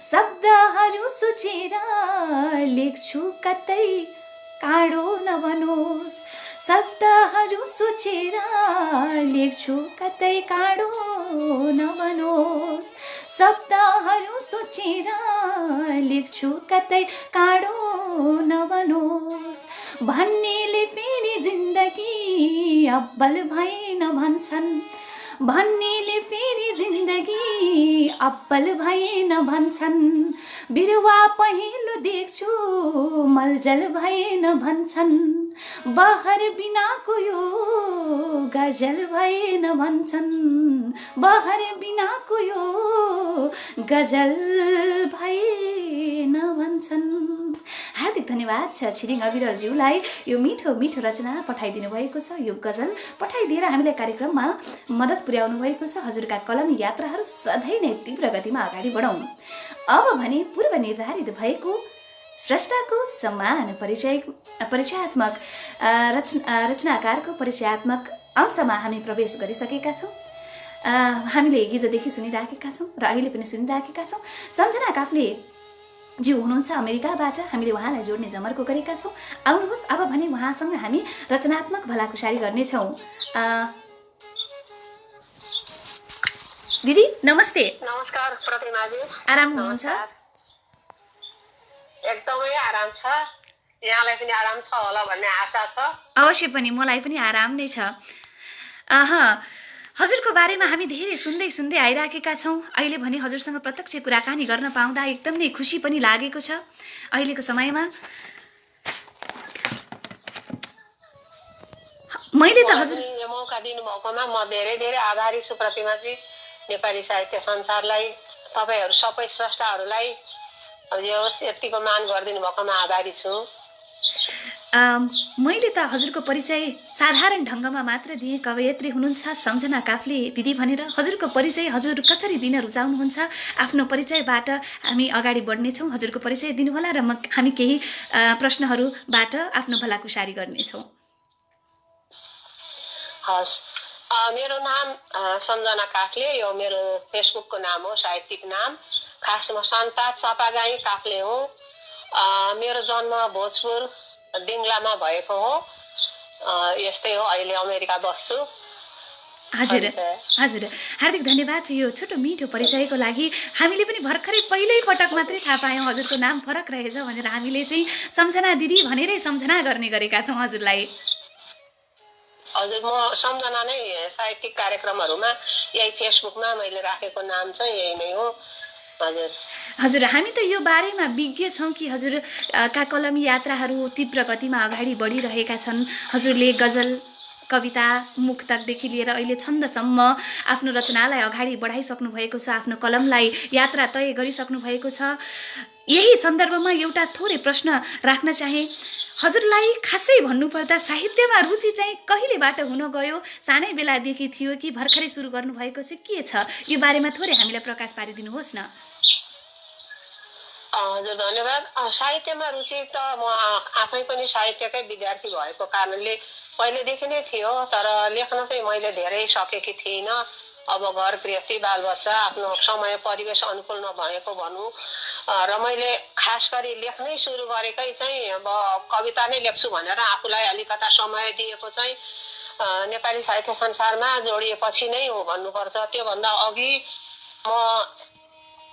शब्दहरू सोचेर लेख्छु कतै काँडो नबनोस्, शब्दहरू सोचेर लेख्छु कतै काँडो नबनोस्, शब्दहरू सोचेर लेख्छु कतै काँडो नबनोस्, भन्नेले फेरि जिन्दगी अब्बल भएन भन्छन्, भन्नेले फेरि जिन्दगी अब्बल भएन भन्छन्, बिरुवा पहेँलो देख्छु मलजल भएन भन्छन्, बहर बिनाको यो गजल भएन भन्छन्, बहर बिनाको यो गजल भएन भन्छन्। हार्दिक धन्यवाद छ छिरिङ अविरलज्यूलाई यो मिठो मिठो रचना पठाइदिनु भएको छ। यो गजल पठाइदिएर हामीलाई कार्यक्रममा मद्दत पुर्याउनु भएको छ। हजुरका कलम यात्राहरू सधैँ नै तीव्र गतिमा अगाडि बढौँ। अब भने पूर्व निर्धारित भएको स्रष्टाको सम्मान परिचयात्मक रचनाकारको परिचयात्मक अंशमा हामी प्रवेश गरिसकेका छौँ। हामीले हिजोदेखि सुनिराखेका छौँ र अहिले पनि सुनिराखेका छौँ। सम्झना काफले ज्यू हुनुहुन्छ अमेरिकाबाट, हामीले उहाँलाई जोड्ने जमर्को गरेका छौँ। आउनुहोस् अब भने उहाँसँग हामी रचनात्मक भलाकुसारी गर्नेछौँ। दिदी नमस्ते। नमस्कार प्रतिमाजी, आराम हुनुहुन्छ? एकदमै आराम छ। यहाँलाई पनि आराम छ होला भन्ने आशा छ। अवश्य पनि, मलाई पनि आराम नै छ। हजुरको बारेमा हामी धेरै सुन्दै सुन्दै आइराखेका छौँ। अहिले भने हजुरसँग प्रत्यक्ष कुराकानी गर्न पाउँदा एकदम नै खुसी पनि लागेको छ। अहिलेको समयमा मैले त हजुर यो मौका दिनुभएकोमा म धेरै धेरै आभारी छु प्रतिमाजी। नेपाली साहित्य संसारलाई, तपाईहरू सबै स्रष्टाहरूलाई यतिको मान गरिदिनु भएकोमा आभारी छु। मैले त हजुरको परिचय साधारण ढङ्गमा मात्र दिएँ। कवयत्री हुनुहुन्छ सम्झना काफ्ले दिदी भनेर। हजुरको परिचय हजुर कसरी दिन रुचाउनुहुन्छ? आफ्नो परिचयबाट हामी अगाडि बढ्नेछौँ। हजुरको परिचय दिनुहोला र हामी केही प्रश्नहरूबाट आफ्नो भलाकुसारी गर्नेछौँ। हस्, मेरो नाम सम्झना काफ्ले, यो मेरो फेसबुकको नाम हो, साहित्यिक नाम। खासमा सन्ता चापागाई काफ्ले हो। मेरो जन्म भोजपुर दिङलामा भएको हो। यस्तै हो, अहिले अमेरिका बस्छु। हजुर हजुर, हार्दिक धन्यवाद यो छोटो मिठो परिचयको लागि। हामीले पनि भर्खरै पहिल्यै पटक मात्रै थाहा पायौँ हजुरको नाम फरक रहेछ भनेर। हामीले चाहिँ सम्झना दिदी भनेरै सम्झना गर्ने गरेका छौँ हजुरलाई। हजुर, म सम्झना नै साहित्यिक कार्यक्रमहरूमा यही फेसबुकमा मैले राखेको नाम चाहिँ यही नै हो। हजुर हजुर, हामी त यो बारेमा विज्ञ छौँ कि हजुरका कलमी यात्राहरू तीव्र गतिमा अगाडि बढिरहेका छन्। हजुरले गजल, कविता, मुक्तकदेखि लिएर अहिले छन्दसम्म आफ्नो रचनालाई अगाडि बढाइसक्नु भएको छ। आफ्नो कलमलाई यात्रा तय गरिसक्नु भएको छ। यही सन्दर्भमा एउटा थोरै प्रश्न राख्न चाहे। हजुरलाई खासै भन्नुपर्दा साहित्यमा रुचि चाहिँ कहिलेबाट हुन गयो? सानै बेलादेखि थियो कि भर्खरै सुरु गर्नुभएको चाहिँ के छ? यो बारेमा थोरै हामीलाई प्रकाश पारिदिनुहोस् न। हजुर, धन्यवाद। साहित्यमा रुचि त म आफै पनि साहित्यकै विद्यार्थी भएको कारणले पहिलेदेखि नै थियो, तर लेख्न चाहिँ मैले धेरै सकेकी थिइनँ। अब घर गृहस्थी, बालबच्चा, आफ्नो समय परिवेश अनुकूल नभएको भनौँ। र मैले खास गरी लेख्नै सुरु गरेकै चाहिँ अब कविता नै लेख्छु भनेर आफूलाई अलिकता समय दिएको चाहिँ नेपाली साहित्य संसारमा जोडिएपछि नै हो भन्नुपर्छ। त्योभन्दा अघि म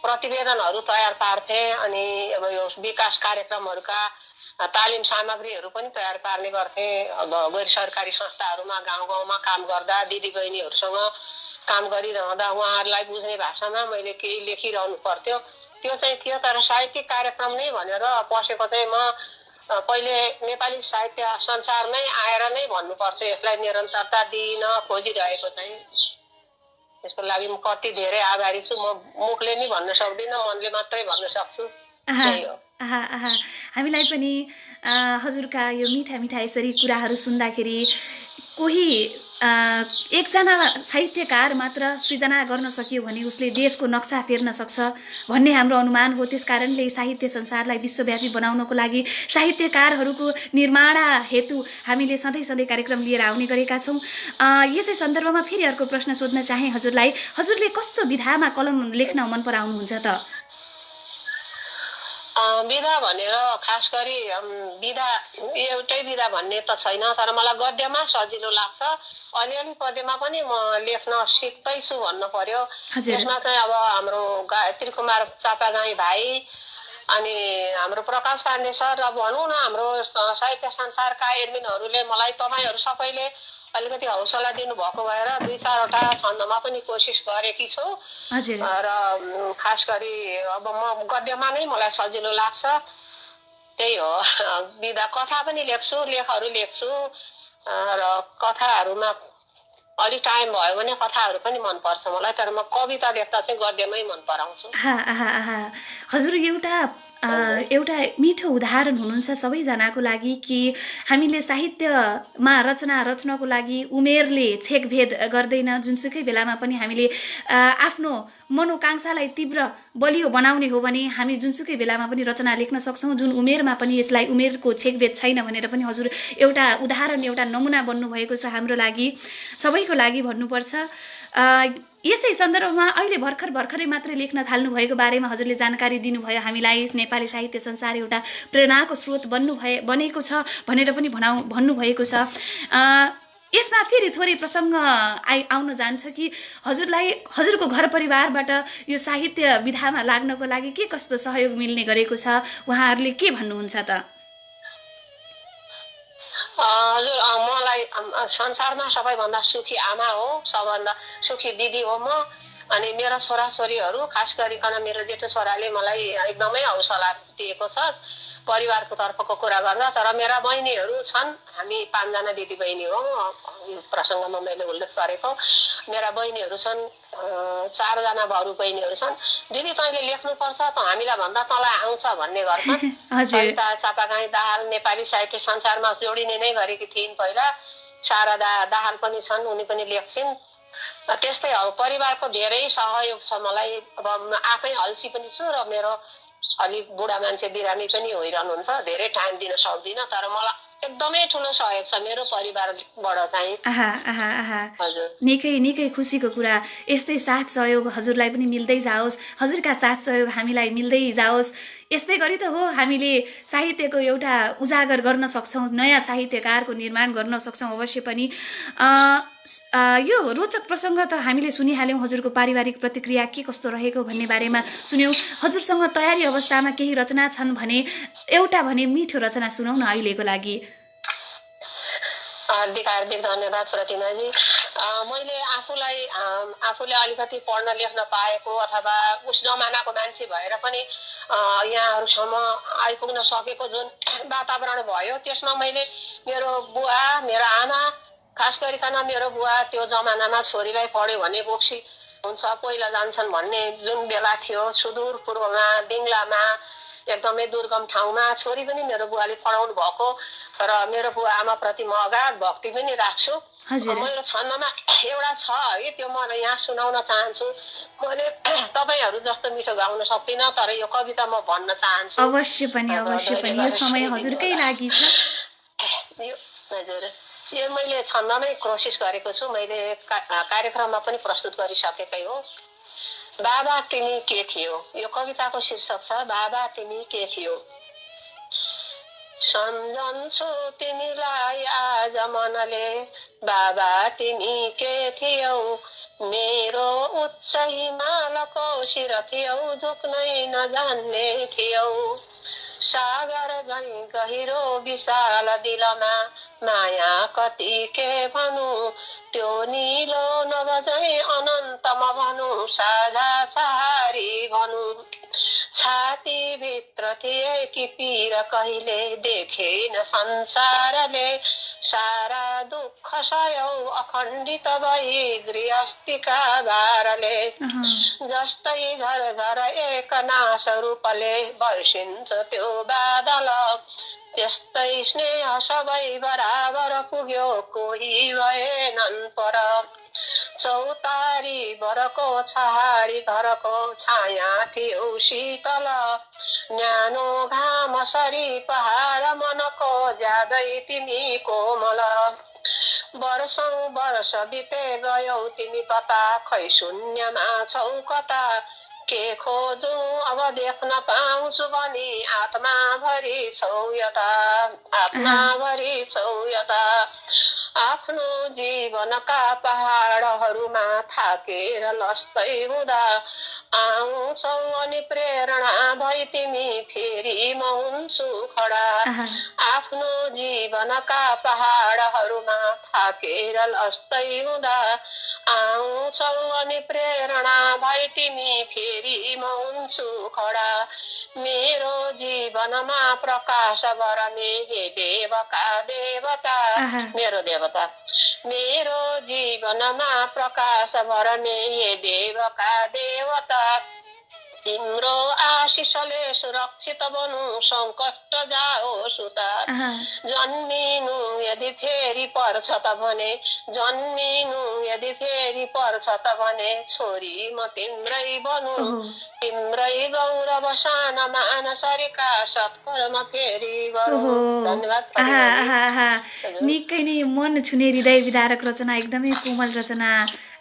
प्रतिवेदनहरू तयार पार्थे, अनि अब यो विकास कार्यक्रमहरूका तालिम सामग्रीहरू पनि तयार पार्ने गर्थे। अब गैर सरकारी संस्थाहरूमा गाउँ गाउँमा काम गर्दा दिदीबहिनीहरूसँग काम गरिरहँदा उहाँहरूलाई बुझ्ने भाषामा मैले केही लेखिरहनु पर्थ्यो। त्यो चाहिँ थियो। तर साहित्यिक कार्यक्रम नै भनेर पसेको चाहिँ म पहिले नेपाली साहित्य संसारमै आएर नै भन्नुपर्छ। यसलाई निरन्तरता दिइन खोजिरहेको चाहिँ। यसको लागि म कति धेरै आभारी छु। म मुखले नि भन्न सक्दिनँ, मनले मात्रै भन्न सक्छु। हामीलाई पनि हजुरका यो मिठा मिठा यसरी कुराहरू सुन्दाखेरि कोही एकजना साहित्यकार मात्र सृजना गर्न सकियो भने उसले देशको नक्सा फेर्न सक्छ भन्ने हाम्रो अनुमान हो। त्यसकारणले साहित्य संसारलाई विश्वव्यापी बनाउनको लागि साहित्यकारहरूको निर्माण हेतु हामीले सधैँ सधैँ कार्यक्रम लिएर आउने गरेका छौँ। यसै सन्दर्भमा फेरि अर्को प्रश्न सोध्न चाहे हजुरलाई। हजुरले कस्तो विधामा कलम लेख्न मन पराउनुहुन्छ त? विधा भनेर खास गरी विधा एउटै विधा भन्ने त छैन, तर मलाई गद्यमा सजिलो लाग्छ। अलिअलि पद्यमा पनि म लेख्न सिक्दैछु भन्नु पर्यो। यसमा चाहिँ अब हाम्रो गायत्री कुमार चापागाई भाइ अनि हाम्रो प्रकाश पाण्डे सर, अब भनौँ न हाम्रो साहित्य संसारका एडमिनहरूले मलाई तपाईँहरू सबैले अलिकति हौसला दिनुभएको भएर 2-4वटा छन्दमा पनि कोसिस गरेकी छु। र खास गरी अब म गद्यमा नै मलाई सजिलो लाग्छ। त्यही हो। विधा कथा पनि लेख्छु, लेखहरू लेख्छु, र कथाहरूमा अलिक टाइम भयो भने कथाहरू पनि मनपर्छ मलाई। तर म कविता लेख्दा चाहिँ गद्यमै मन पराउँछु। हजुर एउटा मिठो उदाहरण हुनुहुन्छ सबैजनाको लागि कि हामीले साहित्यमा रचना रच्नको लागि उमेरले छेकभेद गर्दैन। जुनसुकै बेलामा पनि हामीले आफ्नो मनोकांक्षालाई तीव्र बलियो बनाउने हो भने हामी जुनसुकै बेलामा पनि रचना लेख्न सक्छौँ। जुन उमेरमा पनि यसलाई उमेरको छेकभेद छैन भनेर पनि हजुर एउटा उदाहरण, एउटा नमुना बन्नुभएको छ हाम्रो लागि, सबैको लागि भन्नुपर्छ। यसै सन्दर्भमा अहिले भर्खरै मात्रै लेख्न थाल्नु भएको बारेमा हजुरले जानकारी दिनुभयो हामीलाई। नेपाली साहित्य संसार एउटा प्रेरणाको स्रोत बनेको छ भनेर पनि भन्नुभएको छ। यसमा फेरि थोरै प्रसङ्ग आउन जान्छ कि हजुरको घर परिवारबाट यो साहित्य विधामा लाग्नको लागि के कस्तो सहयोग मिल्ने गरेको छ? उहाँहरूले के भन्नुहुन्छ त? हजुर, मलाई संसारमा सबैभन्दा सुखी आमा हो, सबभन्दा सुखी दिदी हो म। अनि मेरा छोराछोरीहरू, खास गरिकन मेरो जेठो छोराले मलाई एकदमै हौसला दिएको छ। परिवारको तर्फको कुरा गर्दा। तर मेरा बहिनीहरू छन्, हामी 5 जना दिदीबहिनी हौ। यो प्रसङ्गमा मैले उल्लेख गरेको मेरा बहिनीहरू छन्, 4 जना अरू बहिनीहरू छन्। दिदी तैँले लेख्नुपर्छ त, हामीलाई भन्दा तँलाई आउँछ भन्ने गर्छन्। सरिता चापागाई दाहाल नेपाली साहित्य संसारमा जोडिने नै गरेकी थिइन् पहिला। शारदा दाहाल पनि छन्, उनी पनि लेख्छिन्। त्यस्तै हो, परिवारको धेरै सहयोग छ मलाई। अब आफै अल्छी पनि छु र मेरो अलिक बुढा मान्छे बिरामी पनि होइरहनुहुन्छ, धेरै टाइम दिन सक्दिनँ। तर मलाई एकदमै ठुलो सहयोग छ मेरो परिवारबाट चाहिँ। हजुर, निकै खुसीको कुरा। यस्तै साथ सहयोग हजुरलाई पनि मिल्दै जाओस्, हजुरका साथ सहयोग हामीलाई मिल्दै जाओस्। यस्तै गरी त हो हामीले साहित्यको एउटा उजागर गर्न सक्छौँ, नयाँ साहित्यकारको निर्माण गर्न सक्छौँ अवश्य पनि। यो रोचक प्रसङ्ग त हामीले सुनिहाल्यौँ, हजुरको पारिवारिक प्रतिक्रिया के कस्तो रहेको भन्ने बारेमा सुन्यौँ। हजुरसँग तयारी अवस्थामा केही रचना छन् भने एउटा भने मिठो रचना सुनाउन अहिलेको लागि। हार्दिक धन्यवाद प्रतिमाजी। मैले आफूले अलिकति पढ्न लेख्न पाएको अथवा उस जमानाको मान्छे भएर पनि यहाँहरूसम्म आइपुग्न सकेको जुन वातावरण भयो, त्यसमा मैले मेरो बुवा, मेरो आमा, खास गरिकन मेरो बुवा त्यो जमानामा छोरीलाई पढ्यो भने बोक्सी हुन्छ, पहिला जान्छन् भन्ने जुन बेला थियो, सुदूर पूर्वमा दिङलामा एकदमै दुर्गम ठाउँमा छोरी पनि मेरो बुवाले पढाउनु भएको। र मेरो बुवा आमाप्रति म अगाध भक्ति पनि राख्छु। मेरो छन्दमा एउटा छ है, त्यो म यहाँ सुनाउन चाहन्छु। मैले तपाईहरू जस्तो मिठो गाउन सक्दिनँ, तर यो कविता म भन्न चाहन्छु। अवश्य पनि यो समय हजुरकै लागि छ। हजुर, यो मैले छन्दमै कोसिस गरेको छु, मैले कार्यक्रममा पनि प्रस्तुत गरिसकेकै हो। बाबा तिमी के थियो, यो कविताको शीर्षक छ बाबा तिमी के थियो। सम्झन्छु तिमीलाई आज मनले, बाबा तिमी के थियौ, मेरो उच्च हिमालको शिर थियौ, झुक्नै नजान्ने थियौ। सागर झै गहिरो विशाल दिलमा माया कति के भनु, त्यो निलो नभझै अनन्तमा भनु, साझा छहारी भनु। छाती भित्र थिए कि पीर कहिले देखेन संसारले, सारा दुःख सयौ अखण्डित भई गृहस्थीका भारले। जस्तै झरझर एक नाश रूपले बर्सिन्छ त्यो बादल, त्यस्तै स्नेह सबै बराबर पुग्यो, कोही भएनन् पर। चौतारी बरको छहारी घरको छाया थियो शीतल, न्यानो घाम सरी पहाड मनको ज्यादै तिमी कोमल। वर्षौं वर्ष बिते गयौ तिमी कता, खै शून्यमा छौ कता। के खोजु अब देख्न पाउँछु भनी, आत्माभरि छौ यता, आत्माभरि छौ यता। आफ्नो जीवनका पहाडहरूमा थाकेर लस्दै हुँदा, आउँछौ अनि प्रेरणा भई तिमी फेरि म हुन्छु खडा। आफ्नो जीवनका पहाडहरूमा थाकेर लस्दै हुँदा, आउँछौ अनि प्रेरणा भई तिमी फेरि म हुन्छु खडा। मेरो जीवनमा प्रकाश भरने हे देवका देवता, मेरो देवता। मेरो जीवनमा प्रकाश भरने हे देवका देवता, तिम्रो आशिषले सुरक्षित बनु सङ्कट जाओस् उता। जन्मिनु यदि फेरि पर्छ त भने, जन्मिनु यदि फेरि पर्छ त भने, छोरी म तिम्रै बनु। तिम्रै गौरव सान मान सरिका सत्कर्म फेरि गरौँ। धन्यवाद। निकै नै मन छुने हृदय विदारक रचना, एकदमै कोमल रचना।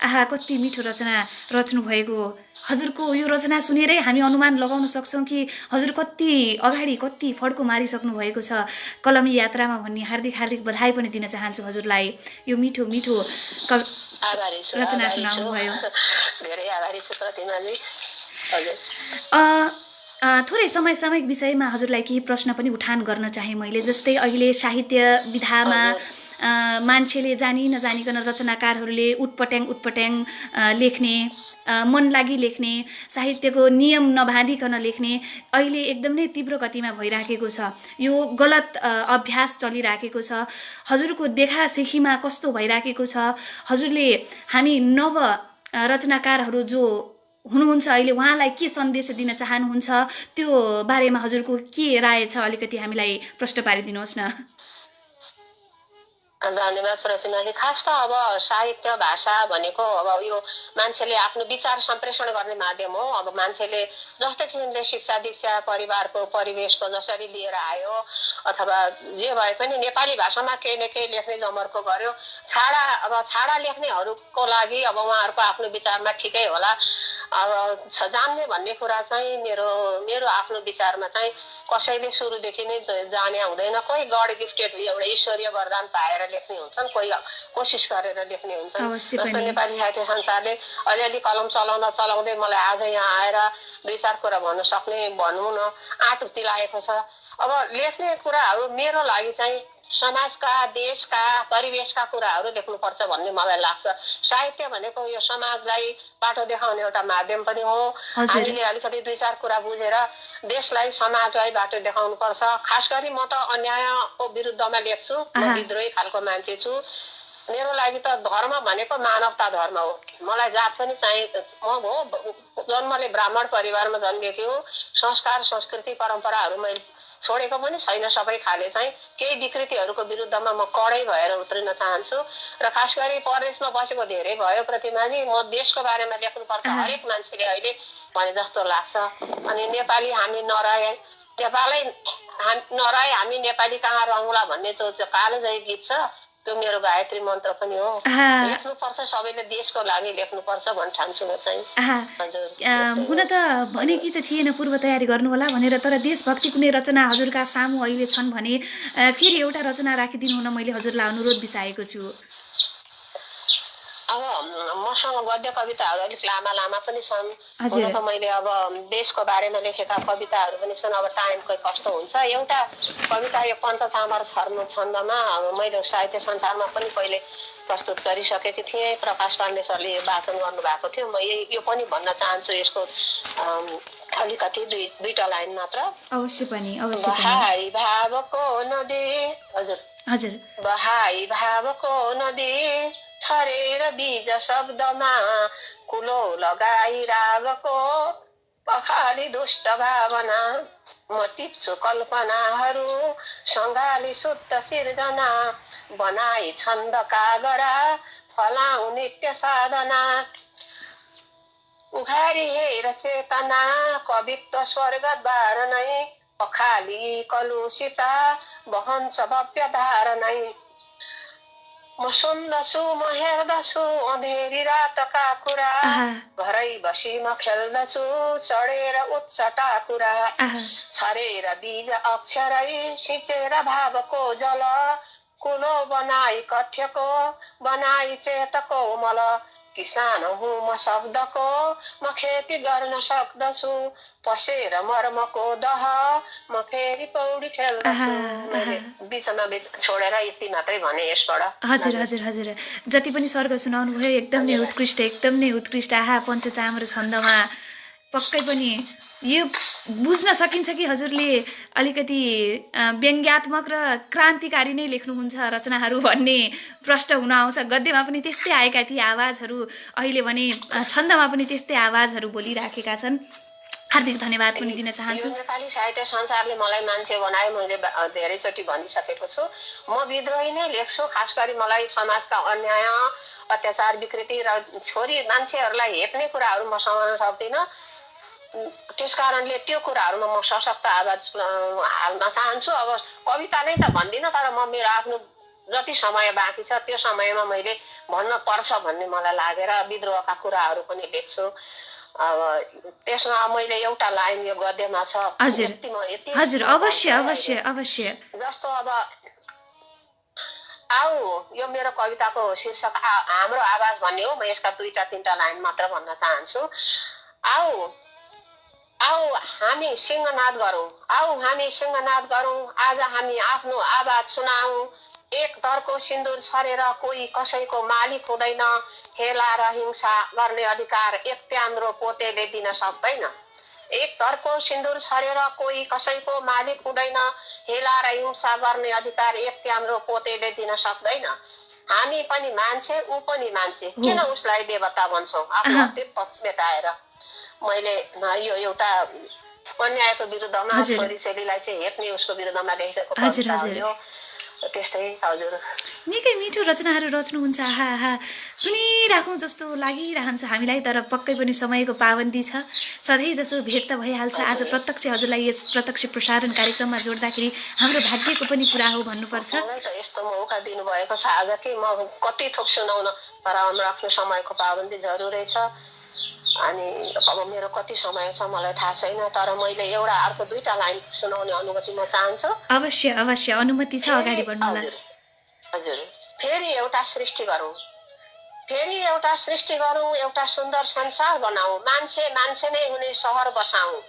कति मिठो रचना रच्नु भएको। हजुरको यो रचना सुनेरै हामी अनुमान लगाउन सक्छौँ कि हजुर कति अगाडि कति फड्को मारिसक्नु भएको छ कलमी यात्रामा भन्ने हार्दिक बधाई पनि दिन चाहन्छु हजुरलाई। यो मिठो मिठो रचना सुनाउनु भयो। धेरै आभारी छु प्रतिमाजी। थोरै समसामयिक विषयमा हजुरलाई केही प्रश्न पनि उठान गर्न चाहे मैले। जस्तै अहिले साहित्य विधामा मान्छेले जानी नजानिकन रचनाकारहरूले उटपट्याङ लेख्ने, मन लागि लेख्ने, साहित्यको नियम नबाँधिकन लेख्ने अहिले एकदम नै तीव्र गतिमा भइराखेको छ। यो गलत अभ्यास चलिराखेको छ। हजुरको देखासेखीमा कस्तो भइराखेको छ? हजुरले हामी नव रचनाकारहरू जो हुनुहुन्छ अहिले उहाँलाई के सन्देश दिन चाहनुहुन्छ? त्यो बारेमा हजुरको के राय छ? अलिकति हामीलाई प्रश्न पारिदिनुहोस् न। धन्यवाद प्रतिमाजी। खास त अब साहित्य भाषा भनेको अब यो मान्छेले आफ्नो विचार सम्प्रेषण गर्ने माध्यम हो। अब मान्छेले जस्तो किसिमले शिक्षा दीक्षा परिवारको परिवेशको जसरी लिएर आयो अथवा जे भए पनि नेपाली भाषामा केही न केही लेख्ने जमर्को गर्यो। छाडा लेख्नेहरूको लागि अब उहाँहरूको आफ्नो विचारमा ठिकै होला। अब जान्ने भन्ने कुरा चाहिँ मेरो आफ्नो विचारमा चाहिँ कसैले सुरुदेखि नै जाने हुँदैन। कोही गड गिफ्टेड एउटा ईश्वरीय वरदान पाएर लेख्ने हुन्छन्, कोही कोसिस गरेर लेख्ने हुन्छन्। जस्तो नेपाली साहित्य संसारले अलिअलि कलम चलाउँदै मलाई आज यहाँ आएर 2-4 कुरा भनौँ न आँट लागेको छ। अब लेख्ने कुराहरू मेरो लागि चाहिँ समाजका, देशका, परिवेशका कुराहरू लेख्नुपर्छ भन्ने मलाई लाग्छ। साहित्य भनेको यो समाजलाई बाटो देखाउने एउटा माध्यम पनि हो। हामीले अलिकति 2-4 कुरा बुझेर देशलाई, समाजलाई बाटो देखाउनु पर्छ। खास गरी म त अन्यायको विरुद्धमा लेख्छु। म विद्रोही खालको मान्छे छु। मेरो लागि त धर्म भनेको मानवता धर्म हो। मलाई जात पनि जन्मले ब्राह्मण परिवारमा जन्मेकी हुँ। संस्कार, संस्कृति, परम्पराहरू मैले छोडेको पनि छैन। सबै खाले चाहिँ केही विकृतिहरूको विरुद्धमा म कडै भएर उत्रिन चाहन्छु। र खास गरी परदेशमा बसेको धेरै भयो प्रतिमाजी। म देशको बारेमा लेख्नुपर्छ हरेक मान्छेले अहिले भने जस्तो लाग्छ। अनि नेपाली हामी नरहे, हामी नेपाली कहाँ रहँला भन्ने कालोजयी गीत छ, त्यो मेरो गायत्री मन्त्र पनि हो। लेख्नुपर्छ, सबैले देशको लागि लेख्नुपर्छ भन्ने ठान्छु म चाहिँ। हुन त भनेकी त थिएन पूर्व तयारी गर्नु होला भनेर, तर देशभक्ति कुनै रचना हजुरका सामु अहिले छन् भने फेरि एउटा रचना राखिदिनु हुन मैले हजुरलाई अनुरोध बिसाएको छु। अब मसँग गद्य कविताहरू अलिक लामा पनि छन्। हुन त मैले अब देशको बारेमा लेखेका कविताहरू पनि छन्। अब टाइमको कस्तो हुन्छ। एउटा कविता यो पञ्चचामर छन्दमा मैले साहित्य संसारमा पनि पहिले प्रस्तुत गरिसकेकी थिएँ। प्रकाश पाण्डे सरले वाचन गर्नुभएको थियो। म यो पनि भन्न चाहन्छु। यसको अलिकति 2 लाइन मात्र। अवश्य पनि। बहाई भावको नदी, हजुर बहाई भावको नदी छरेर बीज शब्दमा कुलो लगाई रागको पखाली दुष्ट भावना। म टिप्छु कल्पनाहरू सङ्घाली शुद्ध सिर्जना बनाई छन्द कागरा फलाउ नित्य साधना। उघारी हेर चेतना कवित्व स्वर्गद्वार नै पखाली कलुषिता बहन्छ भव्य धारणै। म सुन्दछु, म हेर्दछु अँधेरी रातका कुरा, घरै बसी म खेल्दछु चढेर उच्च टाकुरा। छरेर बीज अक्षरै सिंचेर भावको जल, कुलो बनाई कथ्यको बनाई चेतको मल। किसान हुँ म शब्दको, म खेती गर्न सक्दछु पसेर मर्मको दह, म फेरि पौडी खेल्दछु। मैले बिचमा छोडेर यति मात्रै भने यसबाट। हजुर जति पनि स्वर्ग सुनाउनु भयो एकदम नै उत्कृष्ट। पञ्चचामर छन्दमा पक्कै पनि यो बुझ्न सकिन्छ कि हजुरले अलिकति व्यङ्ग्यात्मक र क्रान्तिकारी नै लेख्नुहुन्छ रचनाहरू भन्ने प्रश्न हुन आउँछ। गद्यमा पनि त्यस्तै आएका ती आवाजहरू अहिले भने छन्दमा पनि त्यस्तै आवाजहरू बोलिराखेका छन्। हार्दिक धन्यवाद पनि दिन चाहन्छु। नेपाली साहित्य संसारले मलाई मान्छे बनायो। मैले धेरैचोटि भनिसकेको छु। म विद्रोही नै लेख्छु। खास गरी मलाई समाजका अन्याय, अत्याचार, विकृति र छोरी मान्छेहरूलाई हेप्ने कुराहरू म सहन सक्दिनँ। त्यसकारणले त्यो कुराहरूमा म सशक्त आवाज हाल्न चाहन्छु। अब कविता नै त भन्दिनँ, तर म मेरो आफ्नो जति समय बाँकी छ त्यो समयमा मैले भन्न पर्छ भन्ने मलाई लागेर विद्रोहका कुराहरू पनि लेख्छु। अब त्यसमा मैले एउटा लाइन यो गद्यमा छ। हजुर अवश्य। जस्तो अब आऊ, यो मेरो कविताको शीर्षक हाम्रो आवाज भन्ने हो। म यसका 2-3 लाइन मात्र भन्न चाहन्छु। आऊ हामी सिंहनाद गरौँ, आऊ हामी सिंहनाद गरौँ, आज हामी आफ्नो आवाज सुनाऊ। एक दरको सिन्दुर छरेर कोही कसैको मालिक हुँदैन, हेला र हिंसा गर्ने अधिकार एक त्याम्रो पोतेले दिन सक्दैन। एक दरको सिन्दुर छरेर कोही कसैको मालिक हुँदैन, हेला र हिंसा गर्ने अधिकार एक त्याम्रो पोतेले दिन सक्दैन। हामी पनि मान्छे, ऊ पनि मान्छे, किन उसलाई देवता भन्छौँ आफ्नो अस्तित्व मेटाएर। मैले यो एउटा अन्यायको विरुद्धमा छोरीचेलीलाई चाहिँ हेप्ने उसको विरुद्धमा लेखेको कविता हो। त्यस्तै हजुर निकै मिठो रचनाहरू रच्नुहुन्छ। आहा आहा सुनिराखौँ जस्तो लागिरहन्छ हामीलाई, तर पक्कै पनि समयको पाबन्दी छ। सधैँ जसो भेट त भइहाल्छ, आज प्रत्यक्ष हजुरलाई यस प्रत्यक्ष प्रसारण कार्यक्रममा जोड्दाखेरि हाम्रो भाग्यको पनि कुरा हो भन्नुपर्छ। यस्तो मौका दिनुभएको छ आज कि म कति थोक सुनाउन, तर हाम्रो आफ्नो समयको पाबन्दी जरुरै छ। अनि अब मेरो कति समय छ मलाई थाहा छैन, तर मैले एउटा अर्को दुईटा लाइन सुनाउने अनुमति म चाहन्छु। अवश्य अवश्य अनुमति छ, अगाडि बढ्नु होला। हजुर फेरि एउटा सृष्टि गरौँ, फेरि एउटा सृष्टि गरौँ, एउटा सुन्दर संसार बनाऊ, मान्छे मान्छे नै हुने सहर बसाऊ।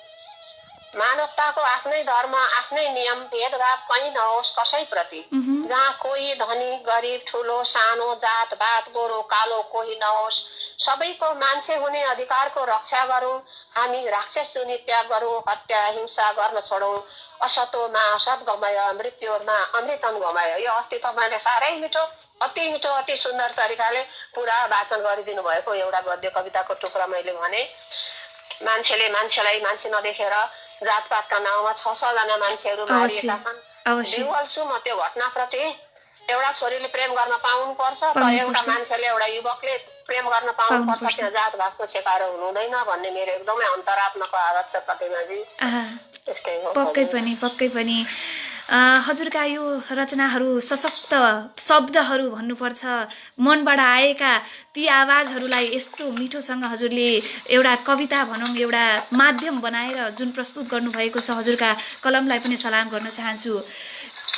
मानवताको आफ्नै धर्म, आफ्नै नियम, भेदभाव कहीँ नहोस् कसैप्रति। जहाँ कोही धनी गरिब, ठुलो सानो, जात भात गोरो कालो कोही नहोस्। सबैको मान्छे हुने अधिकारको रक्षा गरौँ। हामी राक्षस जुनी त्याग गरौँ, हत्या हिंसा गर्न छोडौँ। असतोमा असत गमय, मृत्युमा अमृतम गमय। यो अस्ति तपाईँले साह्रै मिठो, अति मिठो, अति सुन्दर तरिकाले पुरा वाचन गरिदिनु भएको एउटा गद्य कविताको टुक्रा मैले भने। मान्छेले मान्छेलाई मान्छे नदेखेर जातपातका नाउँमा 6 जना मान्छेहरू मारिएका छन्। विवल छु म त्यो घटनाप्रति। एउटा छोरीले प्रेम गर्न पाउनु पर्छ, तर एउटा मान्छेले, एउटा युवकले प्रेम गर्न पाउनु पर्छ, त्यहाँ जात भातको छेकाएर हुनु हुँदैन भन्ने मेरो एकदमै अन्तरात्माको आवाज छ प्रतिमाजी। त्यस्तै हो। पक्कै पनि हजुरका यो रचनाहरू सशक्त शब्दहरू भन्नुपर्छ, मनबाट आएका ती आवाजहरूलाई यस्तो मिठोसँग हजुरले एउटा कविता भनौँ, एउटा माध्यम बनाएर जुन प्रस्तुत गर्नुभएको छ, हजुरका कलमलाई पनि सलाम गर्न चाहन्छु।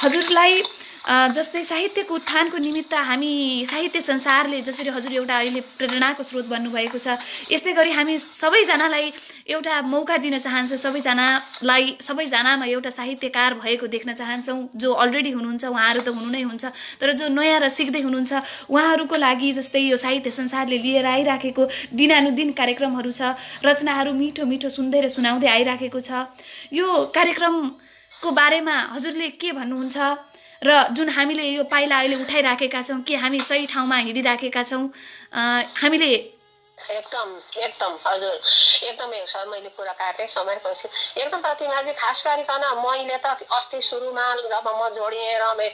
हजुरलाई जस्तै साहित्यको उत्थानको निमित्त हामी साहित्य संसारले जसरी हजुर एउटा अहिले प्रेरणाको स्रोत बन्नुभएको छ, यस्तै गरी हामी सबैजनालाई एउटा मौका दिन चाहन्छौँ। सबैजनामा एउटा साहित्यकार भएको देख्न चाहन्छौँ। जो अलरेडी हुनुहुन्छ उहाँहरू त हुनु नै हुन्छ, तर जो नयाँ र सिक्दै हुनुहुन्छ उहाँहरूको लागि जस्तै यो साहित्य संसारले लिएर आइराखेको दिनानुदिन कार्यक्रमहरू छ, रचनाहरू मिठो मिठो सुन्दै र सुनाउँदै आइराखेको छ। यो कार्यक्रमको बारेमा हजुरले के भन्नुहुन्छ र जुन हामीले यो पाइला अहिले उठाइराखेका छौँ, के हामी सही ठाउँमा हिँडिराखेका छौँ? हामीले एकदम हजुर एकदमै सर, मैले कुरा काटेँ समयपछि एकदम प्रतिमाजी। खास गरिकन मैले त अस्ति सुरुमा जब म जोडिएँ रमेश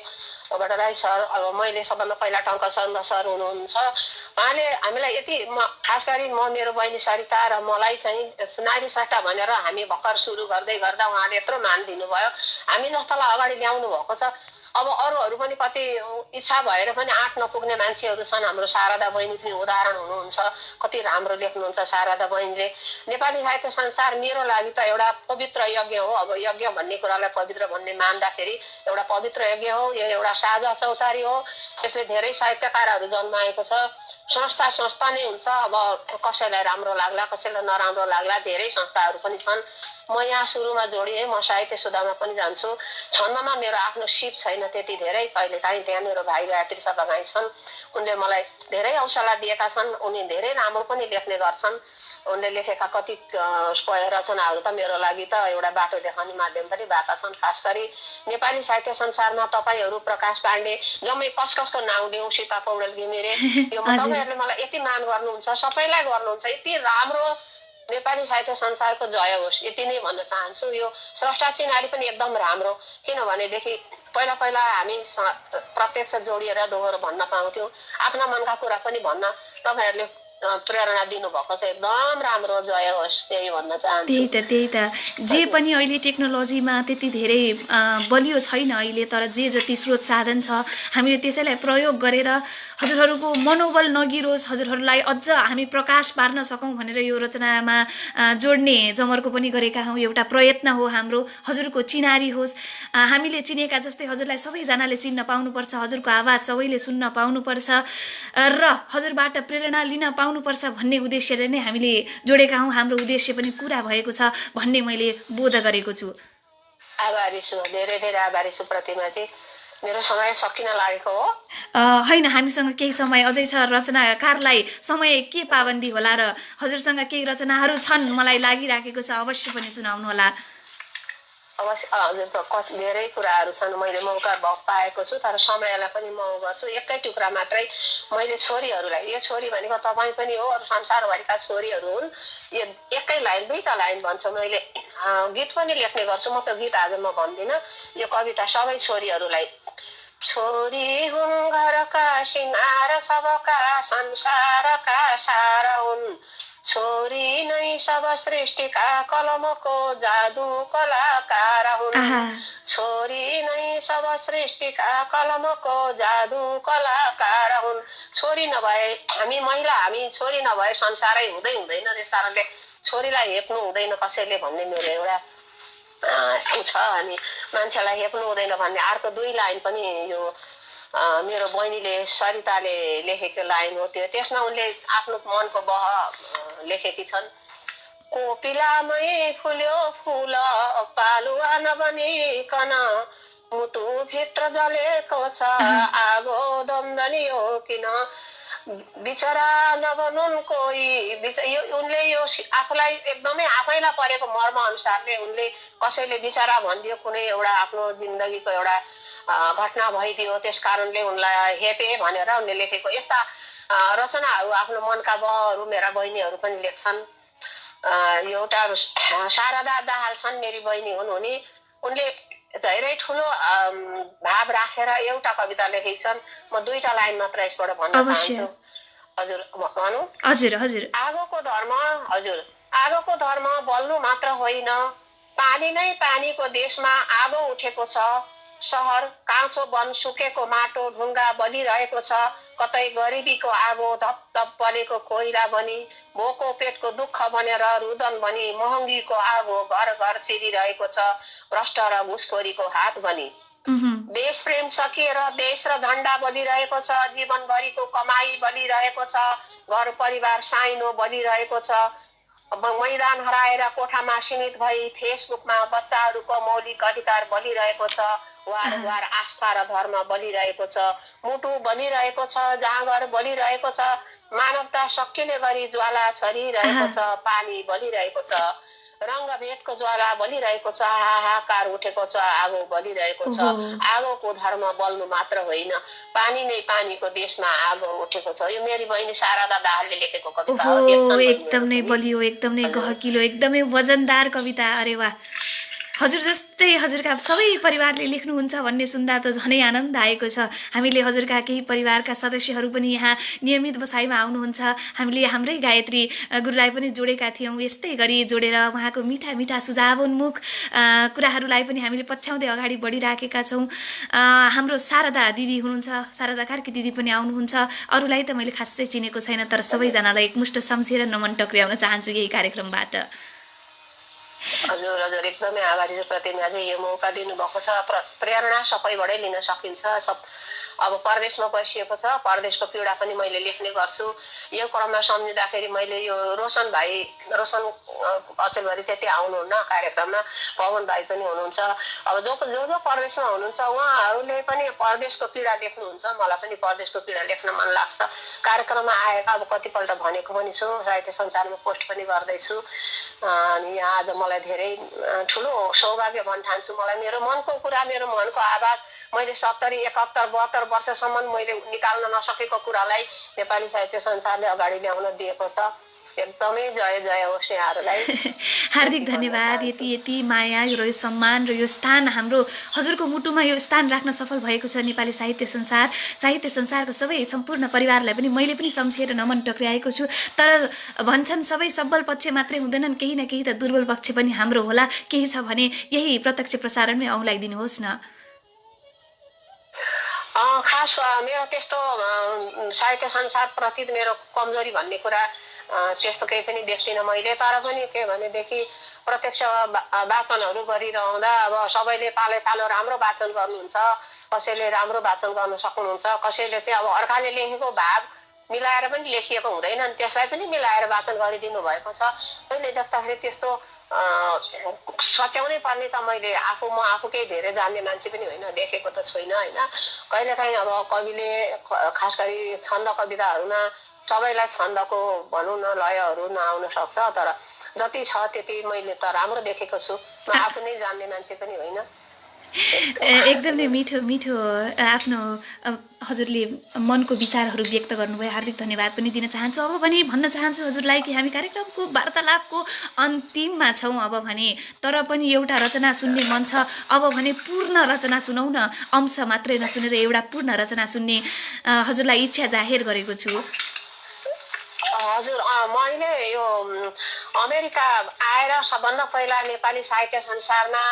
भट्टराई सर, अब मैले सबभन्दा पहिला टङ्कचन्द सर हुनुहुन्छ, उहाँले हामीलाई यति खास गरी म मेरो बहिनी सरिता र मलाई चाहिँ नारी सट्टा भनेर हामी भर्खर सुरु गर्दै गर्दा उहाँले यत्रो मान दिनुभयो। हामी जस्तालाई अगाडि ल्याउनु भएको छ। अब अरूहरू पनि कति इच्छा भएर पनि आँट नपुग्ने मान्छेहरू छन्। हाम्रो शारदा बहिनी पनि उदाहरण हुनुहुन्छ, कति राम्रो लेख्नुहुन्छ शारदा बहिनीले। नेपाली साहित्य संसार मेरो लागि त एउटा पवित्र यज्ञ हो। अब यज्ञ भन्ने कुरालाई पवित्र भन्ने मान्दाखेरि एउटा पवित्र यज्ञ हो, यो एउटा साझा चौतारी हो। यसले धेरै साहित्यकारहरू जन्माएको छ। संस्था नै हुन्छ। अब कसैलाई राम्रो लाग्ला, कसैलाई नराम्रो लाग्ला, धेरै संस्थाहरू पनि छन्। म यहाँ सुरुमा जोडिएँ, म साहित्य सुधामा पनि जान्छु। छन्दमा मेरो आफ्नो सिप छैन त्यति धेरै, कहिलेकाहीँ त्यहाँ मेरो भाइ गायत्री सभागाई छन्, उनले मलाई धेरै हौसला दिएका छन्। उनी धेरै राम्रो पनि लेख्ने गर्छन्। उनले लेखेका कति रचनाहरू त मेरो लागि त एउटा बाटो देखाउने माध्यम पनि भएका छन्। खास गरी नेपाली साहित्य संसारमा तपाईँहरू, प्रकाश पाण्डे, जम्मै कसको नाउँ लिउँ, सीता पौडेल घिमिरे, यो तपाईँहरूले मलाई यति मान गर्नुहुन्छ, सबैलाई गर्नुहुन्छ। यति राम्रो नेपाली साहित्य संसारको जय होस्, यति नै भन्न चाहन्छु। यो स्रष्टा चिनारी पनि एकदम राम्रो, किनभनेदेखि पहिला हामी प्रत्यक्ष जोडिएर दोहोरो भन्न पाउँथ्यौँ, आफ्ना मनका कुरा पनि भन्न तपाईँहरूले प्रेरणा दिनुभएको छ। एकदम राम्रो, जय होस्, त्यही भन्न चाहन्छु। त्यही त जे पनि अहिले टेक्नोलोजीमा त्यति धेरै बलियो छैन अहिले, तर जे जति स्रोत साधन छ हामीले त्यसैलाई प्रयोग गरेर हजुरहरूको मनोबल नगिरोस्, हजुरहरूलाई अझ हामी प्रकाश पार्न सकौँ भनेर यो रचनामा जोड्ने जमर्को पनि गरेका हौँ। एउटा प्रयत्न हो हाम्रो, हजुरको चिनारी होस्, हामीले चिनेका जस्तै हजुरलाई सबैजनाले चिन्न पाउनुपर्छ, हजुरको आवाज सबैले सुन्न पाउनुपर्छ र हजुरबाट प्रेरणा लिन पाउनुपर्छ भन्ने उद्देश्यले नै हामीले जोडेका हौँ। हाम्रो उद्देश्य पनि पूरा भएको छ भन्ने मैले बोध गरेको छु। आभारी छु, धेरै धेरै आभारी छु प्रतिमाजी। मेरो समय सकिन लागेको हो। होइन, हामीसँग केही समय अझै छ। रचनाकारलाई समय के पाबन्दी होला र हजुरसँग केही रचनाहरू छन् मलाई लागिराखेको छ, अवश्य पनि सुनाउनुहोला। अवश्य हजुर, त कति धेरै कुराहरू छन्, मैले मौका पाएको छु, तर समयलाई पनि म गर्छु। एकै टुक्रा मात्रै मैले छोरीहरूलाई, यो छोरी भनेको तपाईँ पनि हो, अरू संसारभरिका छोरीहरू हुन्, यो एकै लाइन 2टा लाइन भन्छु। मैले गीत पनि लेख्ने गर्छु, म त गीत आज म भन्दिनँ। यो कविता सबै छोरीहरूलाई। छोरी हुन् घरका सिंगार, सबका संसारका सार हुन्। छोरी नै सब सृष्टिका कलमको जादु कलाकार हुन्। छोरी नै सब सृष्टिका कलमको जादु कलाकार हुन्। छोरी नभए हामी महिला, हामी छोरी नभए संसारै हुँदैन। त्यस कारणले छोरीलाई हेप्नु हुँदैन कसैले भन्ने मेरो एउटा छ। अनि मान्छेलाई हेप्नु हुँदैन भन्ने अर्को 2 लाइन पनि यो मेरो बहिनीले सरिताले लेखेको लाइन हो। त्यसमा उनले आफ्नो मनको बह लेखेकी छन्। कोपिलामै फुल्यो फुल पालुवा नबनिकन, मुटु भित्र जलेको छ आगो दन्दनी हो किन। बिचरा नबनुन् कोही उनले यो आफूलाई एकदमै आफैलाई परेको मर्म अनुसारले उनले कसैले बिचरा भनिदियो, कुनै एउटा आफ्नो जिन्दगीको एउटा घटना भइदियो, त्यस कारणले उनलाई हेपे भनेर उनले लेखेको यस्ता रचनाहरू, आफ्नो मनका बहहरू मेरा बहिनीहरू पनि लेख्छन्। एउटा शारदा दाहाल छन्, मेरी बहिनी हुन् उनी। उनले धेरै ठुलो भाव राखेर एउटा कविता लेखेकी छन्। म 2टा लाइन मात्र यसबाट भन्न चाहन्छु। हजुर भनौँ। हजुर हजुर। आगोको धर्म, हजुर, आगोको धर्म बल्नु मात्र होइन, पानी नै पानीको देशमा आगो उठेको छ। सहर काँचो वन सुकेको माटो ढुङ्गा बलिरहेको छ। कतै गरिबीको आगो धप धप बलेको कोइला बनी, भोको पेटको दुःख भनेर रुदन बनी, महँगीको आगो घर घर चिरिरहेको छ। भ्रष्ट र घुसखोरीको हात बनी, देश प्रेम सकिएर देश र झण्डा बलिरहेको छ। जीवनभरिको कमाई बलिरहेको छ। घर परिवार साइनो बलिरहेको छ। मैदान हराएर कोठामा सीमित भई फेसबुकमा बच्चाहरूको मौलिक अधिकार बलिरहेको छ। वार आस्था र धर्म बलिरहेको छ। मुटु बलिरहेको छ, जाँगर बलिरहेको छ। मानवता सकिने गरी ज्वाला छरिरहेको छ। पानी बलिरहेको छ, रङ्गभेदको ज्वाला बलिरहेको छ। हाहाकार उठेको छ, आगो बलिरहेको छ। आगोको धर्म बल्नु मात्र होइन, पानी नै पानीको देशमा आगो उठेको छ। यो मेरी बहिनी शारदा दाहालले लेखेको कविता हो। एकदम नै बलियो, एकदम नै गहकिलो, एकदमै वजनदार कविता। अरे वाह, हजुर जस्तै हजुरका सबै परिवारले लेख्नुहुन्छ भन्ने सुन्दा त झनै आनन्द आएको छ। हामीले हजुरका केही परिवारका सदस्यहरू पनि यहाँ नियमित बसाइमा आउनुहुन्छ। हामीले हाम्रै गायत्री गुरुलाई पनि जोडेका थियौँ। यस्तै गरी जोडेर उहाँको मिठा मिठा सुझावोन्मुख कुराहरूलाई पनि हामीले पछ्याउँदै अगाडि बढिराखेका छौँ। हाम्रो शारदा दिदी हुनुहुन्छ, शारदा कार्की दिदी पनि आउनुहुन्छ। अरूलाई त मैले खासै चिनेको छैन, तर सबैजनालाई एकमुष्ट सम्झेर नमन टक्र्याउन चाहन्छु यही कार्यक्रमबाट। हजुर हजुर, एकदमै आभारी छु प्रतिमाजी, यो मौका दिनुभएको छ। प्रेरणा सबैबाटै लिन सकिन्छ। अब परदेशमा बसिएको छ, परदेशको पीडा पनि मैले लेख्ने गर्छु। यो क्रममा सम्झिँदाखेरि मैले यो रोशन अचेलभरि त्यति आउनुहुन्न कार्यक्रममा, पवन भाइ पनि हुनुहुन्छ। अब जो परदेशमा हुनुहुन्छ उहाँहरूले पनि परदेशको पीडा लेख्नुहुन्छ। मलाई पनि परदेशको पीडा लेख्न मन लाग्छ। कार्यक्रममा आएर अब कतिपल्ट भनेको पनि छु, साहित्य संसारमा पोस्ट पनि गर्दैछु। अनि यहाँ आज मलाई धेरै ठुलो सौभाग्य भन्न ठान्छु। मलाई मेरो मनको कुरा, मेरो मनको आवाज मैले 70, 71, 72 वर्षसम्म मैले निकाल्न नसकेको कुरालाई नेपाली साहित्य संसारले अगाडि ल्याउन दिएको छ। एकदमै जय जय होस् यहाँहरूलाई। हार्दिक धन्यवाद। यति माया र यो सम्मान र यो स्थान हाम्रो हजुरको मुटुमा यो स्थान राख्न सफल भएको छ नेपाली साहित्य संसारको सबै सम्पूर्ण परिवारलाई पनि मैले पनि सम्झेर नमन टक्र्याएको छु। तर भन्छन् सबै सबल पक्ष मात्रै हुँदैनन्, केही न केही त दुर्बल पक्ष पनि हाम्रो होला। केही छ भने यही प्रत्यक्ष प्रसारणमै औँलाइदिनुहोस् न। खास मेरो त्यस्तो साहित्य संसारप्रति मेरो कमजोरी भन्ने कुरा त्यस्तो केही पनि देख्दिनँ मैले। तर पनि के भनेदेखि प्रत्यक्ष वाचनहरू गरिरहँदा अब सबैले पालो राम्रो वाचन गर्नुहुन्छ, कसैले राम्रो वाचन गर्न सक्नुहुन्छ, कसैले चाहिँ अब अर्काले लेखेको भाव मिलाएर पनि लेखिएको हुँदैन नि, त्यसलाई पनि मिलाएर वाचन गरिदिनु भएको छ। अहिले देख्दाखेरि त्यस्तो सच्याउनै पर्ने त मैले म आफूकै धेरै जान्ने मान्छे पनि होइन, देखेको त छुइनँ होइन। कहिलेकाहीँ अब कविले खास गरी छन्द कविताहरूमा सबैलाई छन्दको भनौँ न लयहरू नआउन सक्छ, तर जति छ त्यति मैले त राम्रो देखेको छु। म आफू नै जान्ने मान्छे पनि होइन। एकदम नै मिठो मिठो आफ्नो हजुरले मनको विचारहरू व्यक्त गर्नुभयो, हार्दिक धन्यवाद पनि दिन चाहन्छु। अब भने भन्न चाहन्छु हजुरलाई कि हामी कार्यक्रमको वार्तालापको अन्तिममा छौँ अब भने, तर पनि एउटा रचना सुन्ने मन छ। अब भने पूर्ण रचना सुनौ न, अंश मात्रै नसुनेर एउटा पूर्ण रचना सुन्ने हजुरलाई इच्छा जाहेर गरेको छु। हजुर, मैले यो अमेरिका आएर सबभन्दा पहिला नेपाली साहित्य संसारमा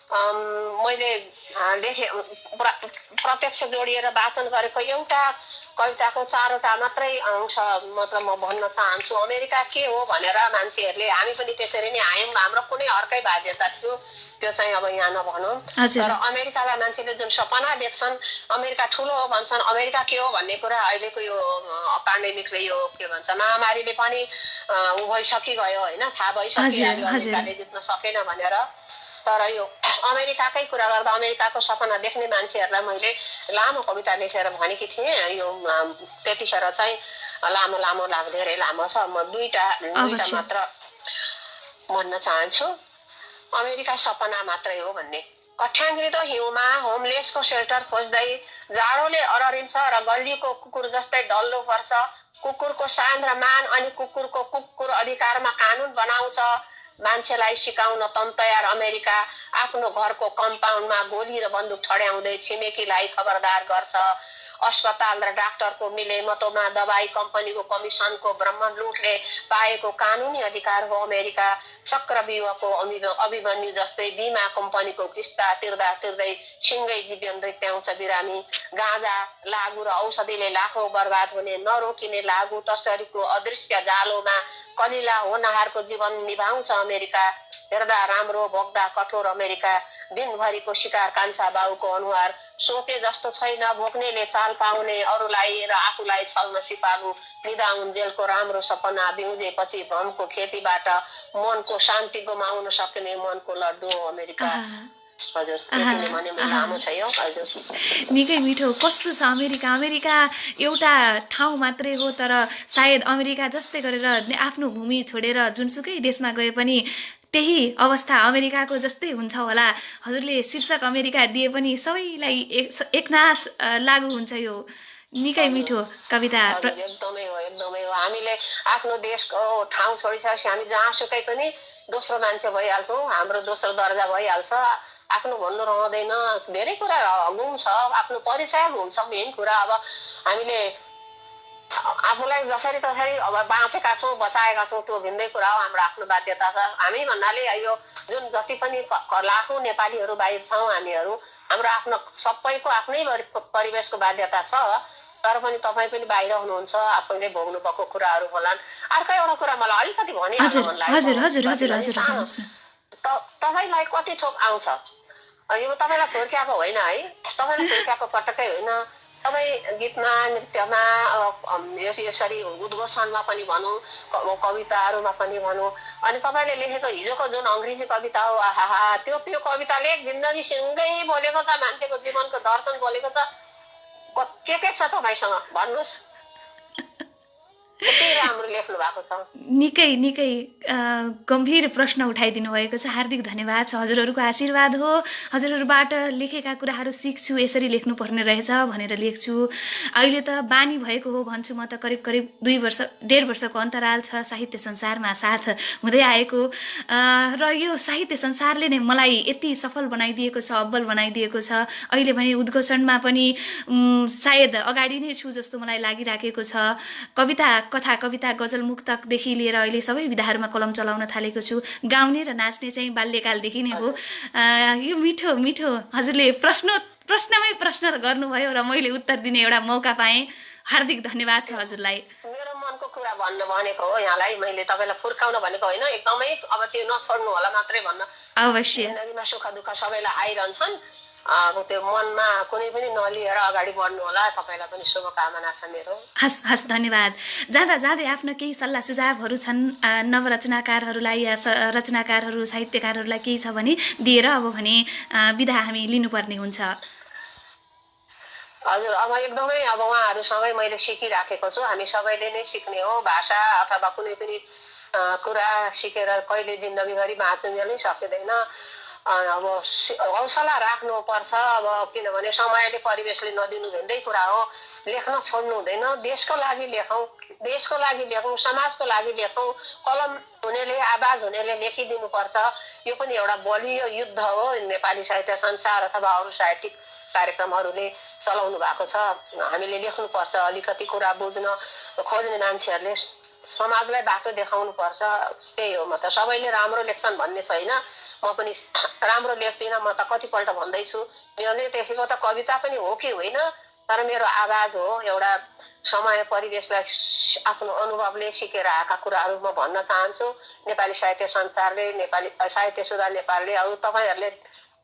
मैले लेखे प्रत्यक्ष जोडिएर वाचन गरेको एउटा कविताको 4वटा मात्रै अंश मात्र म भन्न चाहन्छु। अमेरिका के हो भनेर मान्छेहरूले, हामी पनि त्यसरी नै आयौँ, हाम्रो कुनै अर्कै बाध्यता थियो, त्यो चाहिँ अब यहाँ नभनौँ। तर अमेरिकालाई मान्छेले जुन सपना देख्छन्, अमेरिका ठुलो हो भन्छन्, अमेरिका के हो भन्ने कुरा अहिलेको यो पेन्डेमिकले, यो के भन्छ महामारीले पनि उ भइसकिगयो होइन, थाहा भइसक्यो अमेरिकाले जित्न सकेन भनेर। तर यो अमेरिकाकै कुरा गर्दा अमेरिकाको सपना देख्ने मान्छेहरूलाई मैले लामो कविता लेखेर भनेकी थिएँ। यो त्यतिखेर चाहिँ लामो धेरै लामो छ, म दुईटा मात्र भन्न चाहन्छु। अमेरिका सपना मात्रै हो भन्ने। कठ्याङ्ग्रित हिउँमा होमलेसको सेल्टर खोज्दै जाडोले अररिन्छ र गल्लीको कुकुर जस्तै डल्लो पर्छ। कुकुरको सान र मान अनि कुकुर अधिकारमा कानुन बनाउँछ। मान्छेलाई सिकाउन तम तयार अमेरिका आफ्नो घरको कम्पाउन्डमा गोली र बन्दुक ठड्याउँदै छिमेकीलाई खबरदार गर्छ। अस्पताल र डाक्टरको मिलेमतोमा दबाई कम्पनीको कमिसनको ब्रह्म लुटले पाएको कानुनी अधिकार हो अमेरिका। चक्रव्यूहको अभिमन्यु जस्तै बिमा कम्पनीको किस्ता तिर्दै सिँगै जीवन रित्याउँछ बिरामी। गाँजा लागु र औषधिले लाखौं बर्बाद हुने नरोकिने लागु तस्करीको अदृश्य जालोमा कलिला होनहारको जीवन निभाउँछ अमेरिका। हेर्दा राम्रो भोग्दा कठोर अमेरिका। दिनभरिको शिकार कान्छा बाउको अनुहार। सोचे जस्तो छैन भोग्नेले चाल पाउने, अरूलाई र आफूलाई छल्न सिपालु। निदाउन जेलको राम्रो सपना बिउजेपछि भ्रमको खेतीबाट मनको शान्ति गुमाउन सक्ने मनको लड्डु हो अमेरिका। हजुर, लामो छ यो। हजुर, निकै मिठो। कस्तो छ अमेरिका? अमेरिका एउटा ठाउँ मात्रै हो, तर सायद अमेरिका जस्तै गरेर आफ्नो भूमि छोडेर जुनसुकै देशमा गए पनि त्यही अवस्था अमेरिकाको जस्तै हुन्छ होला। हजुरले शीर्षक अमेरिका दिए पनि सबैलाई एकनास लागु हुन्छ। यो निकै मिठो कविता। एकदमै हो। हामीले आफ्नो देशको ठाउँ छोडिसकेपछि हामी जहाँसुकै पनि दोस्रो मान्छे भइहाल्छौँ, हाम्रो दोस्रो दर्जा भइहाल्छ। आफ्नो भन्नु रहँदैन, धेरै कुरा गुण छ, आफ्नो परिचय हुन्छ मेन कुरा। अब हामीले आफूलाई जसरी तसरी अब बाँचेका छौँ, बचाएका छौँ, त्यो भिन्दै कुरा हो। हाम्रो आफ्नो बाध्यता छ। हामी भन्नाले यो जुन जति पनि लाखौं नेपालीहरू बाहिर छौँ हामीहरू, हाम्रो आफ्नो सबैको आफ्नै परिवेशको बाध्यता छ। तर पनि तपाईँ पनि बाहिर हुनुहुन्छ, आफैले भोग्नु भएको कुराहरू होलान्। अर्को एउटा कुरा मलाई अलिकति भनिहाल्नु मन लाग्यो। तपाईँलाई कति थोक आउँछ? यो तपाईँलाई फुर्क्याएको होइन है, तपाईँलाई फुर्क्याएको पटक्कै होइन। तपाईँ गीतमा, नृत्यमा, यसरी उद्घोषणमा पनि भनौँ, कविताहरूमा पनि भनौँ, अनि तपाईँले लेखेको हिजोको जुन अङ्ग्रेजी कविता हो, आहा, त्यो कविताले जिन्दगीसँगै बोलेको छ, मान्छेको जीवनको दर्शन बोलेको छ। के छ तपाईँसँग भन्नुहोस्? राम्रो लेख्नु भएको छ। निकै गम्भीर प्रश्न उठाइदिनु भएको छ। हार्दिक धन्यवाद छ। हजुरहरूको आशीर्वाद हो। हजुरहरूबाट लेखेका कुराहरू सिक्छु, यसरी लेख्नु पर्ने रहेछ भनेर लेख्छु। अहिले त बानी भएको हो भन्छु म त। करिब 1.5 वर्षको अन्तराल छ साहित्य संसारमा साथ हुँदै आएको, र यो साहित्य संसारले नै मलाई यति सफल बनाइदिएको छ, अब्बल बनाइदिएको छ। अहिले भने उद्घोषणमा पनि सायद अगाडि नै छु जस्तो मलाई लागिराखेको छ। कथा, कविता, गजल, मुक्तकदेखि लिएर अहिले सबै विधाहरूमा कलम चलाउन थालेको छु। गाउने र नाच्ने चाहिँ बाल्यकालदेखि नै हो। यो मिठो हजुरले प्रश्नमै प्रश्न गर्नुभयो र मैले उत्तर दिने एउटा मौका पाएँ। हार्दिक धन्यवाद छ हजुरलाई। मेरो मनको कुरा भन्न भनेको हो यहाँलाई। मैले तपाईँलाई फुर्काउन भनेको होइन, एकदमै अब त्यो नछोड्नु होला मात्रै भन्न। अवश्य। जिन्दगीमा सुख दुःख सबैलाई आइरहन्छन्, त्यो मनमा कुनै पनि नलिएर अगाडि बढ्नु होला। तपाईँलाई पनि शुभकामना छ मेरो। हस् हस्, धन्यवाद। जाँदा जाँदै आफ्नो केही सल्लाह सुझावहरू छन् नवरचनाकारहरूलाई या रचनाकारहरू साहित्यकारहरूलाई केही छ भने दिएर अब भने बिदा हामी लिनुपर्ने हुन्छ। हजुर, अब एकदमै अब उहाँहरूसँगै मैले सिकिराखेको छु। हामी सबैले नै सिक्ने हो। भाषा अथवा कुनै पनि कुरा सिकेर कहिले जिन्दगीभरि बाँच्नु नै सकिँदैन। अब हौसला राख्नुपर्छ। अब किनभने समयले परिवेशले नदिनु भन्दै कुरा हो। लेख्न छोड्नु हुँदैन। देशको लागि लेखौँ, देशको लागि लेखौँ, समाजको लागि लेखौँ। कलम हुनेले, आवाज हुनेले लेखिदिनुपर्छ। यो पनि एउटा बलियो युद्ध हो नेपाली साहित्य संसार अथवा अरू साहित्यिक कार्यक्रमहरूले चलाउनु भएको छ। हामीले लेख्नुपर्छ। अलिकति कुरा बुझ्न खोज्ने मान्छेहरूले समाजलाई बाटो देखाउनु पर्छ। त्यही हो। म त सबैले राम्रो लेख्छन् भन्ने छैन। म पनि राम्रो लेख्दिनँ। म त कतिपल्ट भन्दैछु मैले लेखेको त कविता पनि हो कि होइन, तर मेरो आवाज हो। एउटा समय परिवेशलाई आफ्नो अनुभवले सिकेर आएका कुराहरू म भन्न चाहन्छु। नेपाली साहित्य संसारले, नेपाली साहित्य सुधा नेपालले, अब तपाईँहरूले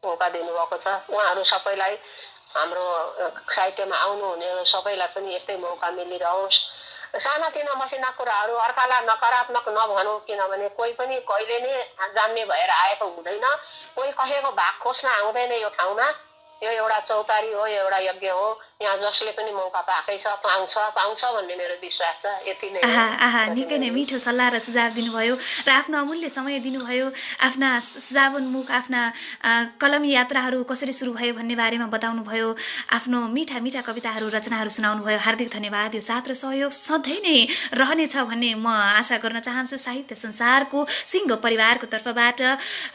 मौका दिनुभएको छ। उहाँहरू सबैलाई, हाम्रो साहित्यमा आउनुहुने सबैलाई पनि यस्तै मौका मिलिरहोस्। सानातिना मसिना कुराहरू अर्कालाई नकारात्मक नभनौँ, किनभने कोही पनि कहिले नै जान्ने भएर आएको हुँदैन। कोही कसैको भाग खोज्न आउँदैन यो ठाउँमा। यो एउटा चौतारी हो, एउटा यज्ञ हो। यहाँ जसले पनि मौका पाएकै छ, पाउँछ भन्ने मेरो विश्वास छ। यति नै। निकै नै मिठो सल्लाह र सुझाव दिनुभयो र आफ्नो अमूल्य समय दिनुभयो। आफ्ना सुझावोन्मुख आफ्ना कलमी यात्राहरू कसरी सुरु भयो भन्ने बारेमा बताउनु भयो। आफ्नो मिठा मिठा कविताहरू, रचनाहरू सुनाउनु भयो। हार्दिक धन्यवाद। यो साथ र सहयोग सधैँ नै रहनेछ भन्ने म आशा गर्न चाहन्छु। साहित्य संसारको सिङ्गो परिवारको तर्फबाट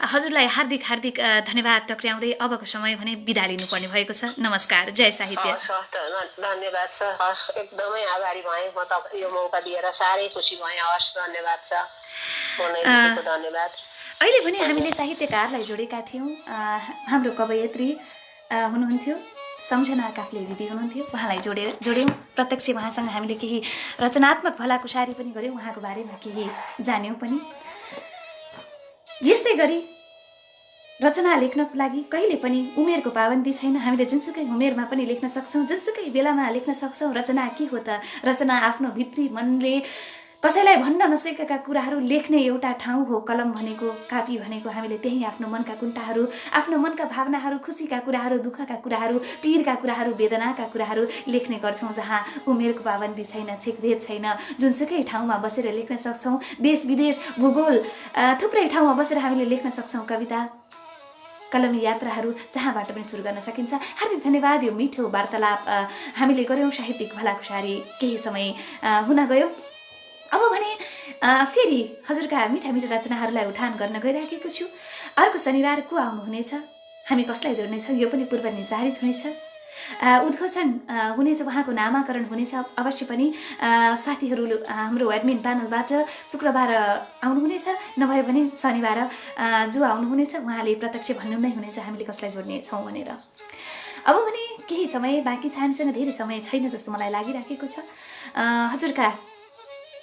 हजुरलाई हार्दिक हार्दिक धन्यवाद टक्र्याउँदै अबको समय भने बिदा लिनुपर्ने भएको छ। नमस्कार। जय साहित्य। धन्यवाद छ। हस्, एकदमै आभारी भएँ। म त यो मौका दिएर साह्रै खुसी भएँ। हस्, धन्यवाद छ। धन्यवाद। अहिले पनि हामीले साहित्यकारलाई जोडेका थियौँ। हाम्रो कवयित्री हुनुहुन्थ्यो सम्झना काफ्ले दिदी हुनुहुन्थ्यो। उहाँलाई जोड्यौँ। प्रत्यक्ष उहाँसँग हामीले केही रचनात्मक भलाकुसारी पनि गऱ्यौँ। उहाँको बारेमा केही जान्यौँ पनि। यस्तै गरी रचना लेख्नको लागि कहिले पनि उमेरको पाबन्दी छैन। हामीले जुनसुकै उमेरमा पनि लेख्न सक्छौँ, जुनसुकै बेलामा लेख्न सक्छौँ। रचना के हो त? रचना आफ्नो भित्री मनले कसैलाई भन्न नसकेका कुराहरू लेख्ने एउटा ठाउँ हो। कलम भनेको, कापी भनेको हामीले त्यही आफ्नो मनका कुण्ठाहरू, आफ्नो मनका भावनाहरू, खुसीका कुराहरू, दुःखका कुराहरू, पीडका कुराहरू, वेदनाका कुराहरू लेख्ने गर्छौँ। जहाँ उमेरको पाबन्दी छैन, छेकभेद छैन। जुनसुकै ठाउँमा बसेर लेख्न सक्छौँ। देश विदेश भूगोल थुप्रै ठाउँमा बसेर हामीले लेख्न सक्छौँ। कविता, कलमी यात्राहरू जहाँबाट पनि सुरु गर्न सकिन्छ। हार्दिक धन्यवाद। यो मिठो वार्तालाप हामीले गऱ्यौँ। साहित्यिक भलाकुसारी केही समय हुन गयो। अब भने फेरि हजुरका मिठा मिठा रचनाहरूलाई उठान गर्न गइराखेको छु। अर्को शनिबार को आउनुहुनेछ, हामी कसलाई जोड्नेछौँ यो पनि पूर्व निर्धारित हुनेछ। उद्घोषण हुनेछ, उहाँको नामाकरण हुनेछ। अवश्य पनि साथीहरू हाम्रो एडमिन प्यानलबाट शुक्रबार आउनुहुनेछ, नभए भने शनिबार जो आउनुहुनेछ उहाँले प्रत्यक्ष भन्नु नै हुनेछ हामीले कसलाई जोड्नेछौँ भनेर। अब भने केही समय बाँकी छ, हामीसँग धेरै समय छैन जस्तो मलाई लागिराखेको छ। हजुरका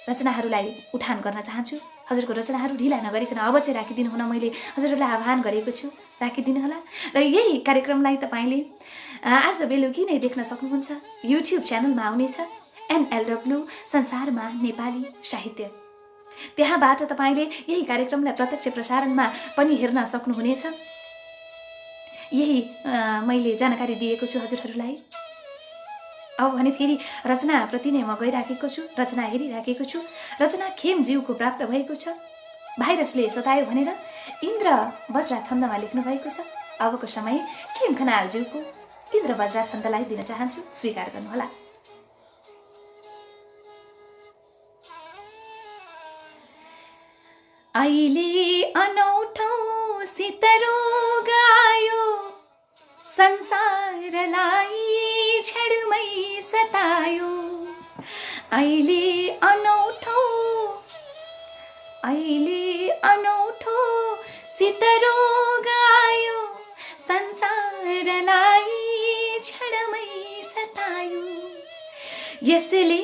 रचनाहरूलाई उठान गर्न चाहन्छु। हजुरको रचनाहरू ढिला नगरिकन अब चाहिँ राखिदिनु हुन मैले हजुरहरूलाई आह्वान गरेको छु। राखिदिनु होला। र यही कार्यक्रमलाई तपाईँले आज बेलुकी नै देख्न सक्नुहुन्छ। युट्युब च्यानलमा आउनेछ NLW संसारमा नेपाली साहित्य। त्यहाँबाट तपाईँले यही कार्यक्रमलाई प्रत्यक्ष प्रसारणमा पनि हेर्न सक्नुहुनेछ। यही मैले जानकारी दिएको छु हजुरहरूलाई। अब भने फेरि रचनाप्रति नै म गइराखेको छु, रचना हेरिराखेको छु। रचना खेमज्यूको प्राप्त भएको छ। भाइरसले सतायो भनेर इन्द्र बज्रा छन्दमा लेख्नु भएको छ। अबको समय खेम खनालज्यूको इन्द्र बज्रा छन्दलाई दिन चाहन्छु, स्वीकार गर्नुहोला। अहिले अनौठौं सितरोग आयो, संसारलाई छेडमै सतायो। अहिले अनौठो सितरोग आयो, संसारलाई छेडमै सतायो। यसले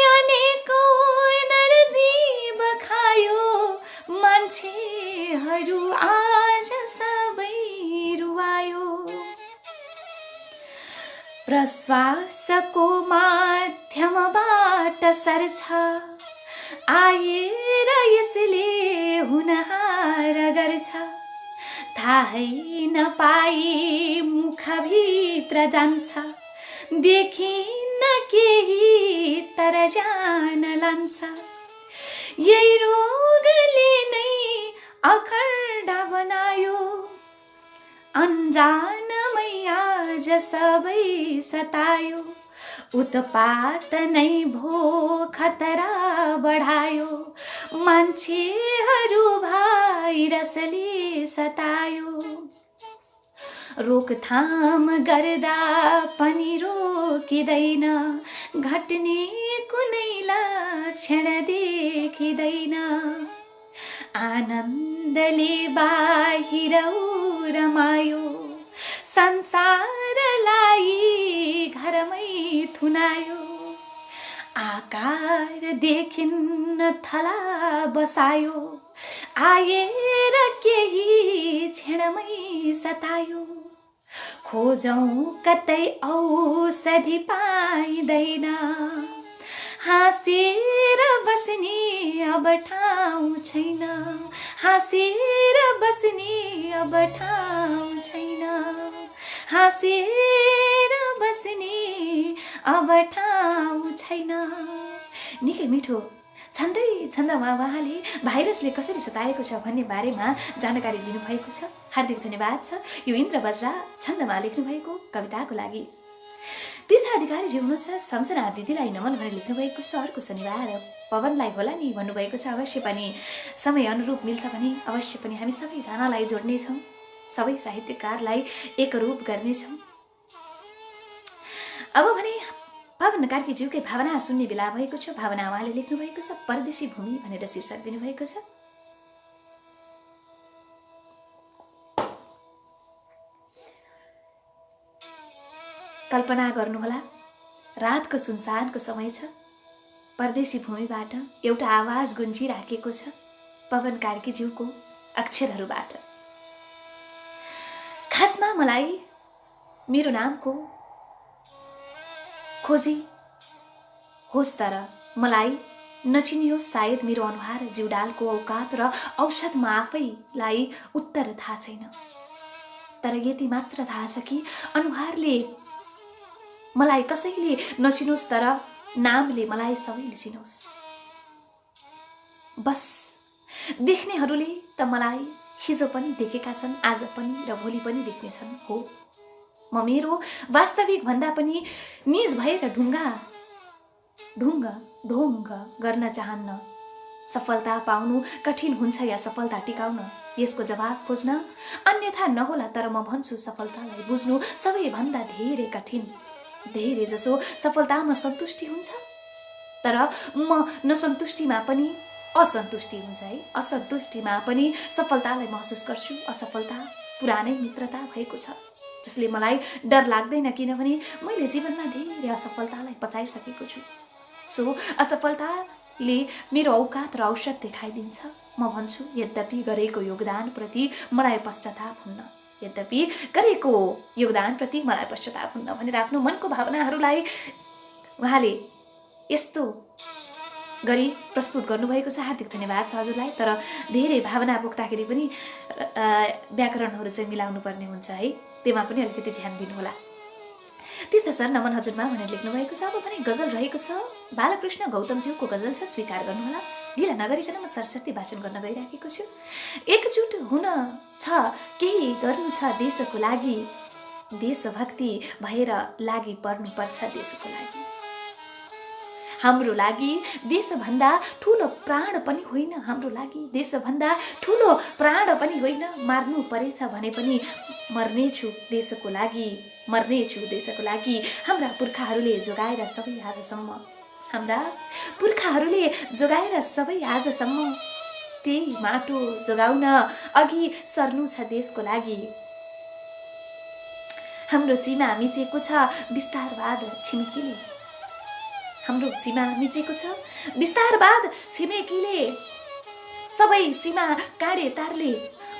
अनेकौं नरजीव खायो, मान्छेहरू आज सबै रुवायो। प्रश्वासको माध्यमबाट सर्छ आएर यसले हुनहार गर्छ थाहै नपाई मुखभित्र जान्छ देखिन्न केही तर जान लान्छ यही रोगले नै अखण्डा बनायो अन्जानमै आज सबै सतायो उत्पात नै भो खतरा बढायो मान्छेहरू भाइरसले सतायो रोकथाम गर्दा पनि रोकिँदैन घट्ने कुनै लक्षण देखिँदैन आनन्दले बाहिर रमायो संसारलाई घरमै थुनायो आकार देखिन्न थला बसायो आएर केही क्षणमै सतायो खोजौं कतै औषधि पाइँदैन हाँसेर बस्ने अब ठाउँ छैन हाँसेर बस्ने अब ठाउँ छैन हाँसेर बस्ने अब ठाउँ छैन। निकै मिठो छन्दै छन्दमा उहाँले भाइरसले कसरी सताएको छ भन्ने बारेमा जानकारी दिनुभएको छ। हार्दिक धन्यवाद छ यो इन्द्र बज्रा छन्दमा लेख्नुभएको कविताको लागि। तीर्थ अधिकारीजी हुनुहुन्छ सम्झना दिदीलाई नमन भनेर लेख्नुभएको छ। अर्को शनिबार पवनलाई होला नि भन्नुभएको छ। अवश्य पनि समय अनुरूप मिल्छ भने अवश्य पनि हामी सबैजनालाई जोड्नेछौँ, सबै साहित्यकारलाई एकरूप गर्नेछौँ। अब भने पवन कार्कीज्यूकै भावना सुन्ने बेला भएको छ। भावना उहाँले लेख्नुभएको छ परदेशी भूमि भनेर शीर्षक दिनुभएको छ। कल्पना गर्नुहोला रातको सुनसानको समय छ, परदेशी भूमिबाट एउटा आवाज गुन्जिराखेको छ पवन कार्कीज्यूको अक्षरहरूबाट। खासमा मलाई मेरो नामको खोजी होस् तर मलाई नचिनियोस् सायद मेरो अनुहार जिउडालको औकात र औषधमा आफैलाई उत्तर थाहा छैन। तर यति मात्र थाहा छ कि अनुहारले मलाई कसैले नचिनोस् तर नामले मलाई सबैले चिनोस्। बस देख्नेहरूले त मलाई हिजो पनि देखेका छन्, आज पनि र भोलि पनि देख्नेछन्। हो म मेरो वास्तविक भन्दा पनि निज भएर ढुङ्ग गर्न चाहन्न। सफलता पाउनु कठिन हुन्छ या सफलता टिकाउन, यसको जवाब खोज्न अन्यथा नहोला। तर म भन्छु सफलतालाई बुझ्नु सबैभन्दा धेरै कठिन। धेरै जसो सफलतामा सन्तुष्टि हुन्छ तर म नसन्तुष्टिमा पनि असन्तुष्टि हुन्छ है। असन्तुष्टिमा पनि सफलतालाई महसुस गर्छु। असफलता पुरानै मित्रता भएको छ जसले मलाई डर लाग्दैन, किनभने मैले जीवनमा धेरै असफलतालाई पचाइसकेको छु। सो असफलताले मेरो औकात र औषध देखाइदिन्छ। म भन्छु यद्यपि गरेको योगदानप्रति मलाई पश्चाताप हुन्न, यद्यपि गरेको योगदानप्रति मलाई पश्चाताप हुन्न भनेर आफ्नो मनको भावनाहरूलाई उहाँले यस्तो गरी प्रस्तुत गर्नुभएको छ। हार्दिक धन्यवाद छ हजुरलाई। तर धेरै भावना बोक्दाखेरि पनि व्याकरणहरू चाहिँ मिलाउनु पर्ने हुन्छ है, त्यसमा पनि अलिकति ध्यान दिनुहोला। तीर्थ सर नमन हजुरमा भनेर लेख्नुभएको छ। अब भने गजल रहेको छ, बालकृष्ण गौतमज्यूको गजल छ, स्वीकार गर्नुहोला। ढिला नगरिकन म सरस्वती वाचन गर्न गइराखेको छु। एकजुट हुन छ, केही गर्नु छ देशको लागि, देशभक्ति भएर लागि पर्नुपर्छ देशको लागि। हाम्रो लागि देशभन्दा ठुलो प्राण पनि होइन, हाम्रो लागि देशभन्दा ठुलो प्राण पनि होइन। मार्नु परेछ भने पनि मर्नेछु देशको लागि, मर्नेछु देशको लागि। हाम्रा पुर्खाहरूले जोगाएर सबै आजसम्म, हाम्रा पुर्खाहरूले जोगाएर सबै आजसम्म, त्यही माटो जोगाउन अघि सर्नु छ देशको लागि। हाम्रो सीमा मिचेको छ विस्तारवाद छिमेकीले, हाम्रो सीमा मिचेको छ विस्तारवाद छिमेकीले। सबै सीमा काँडे तारले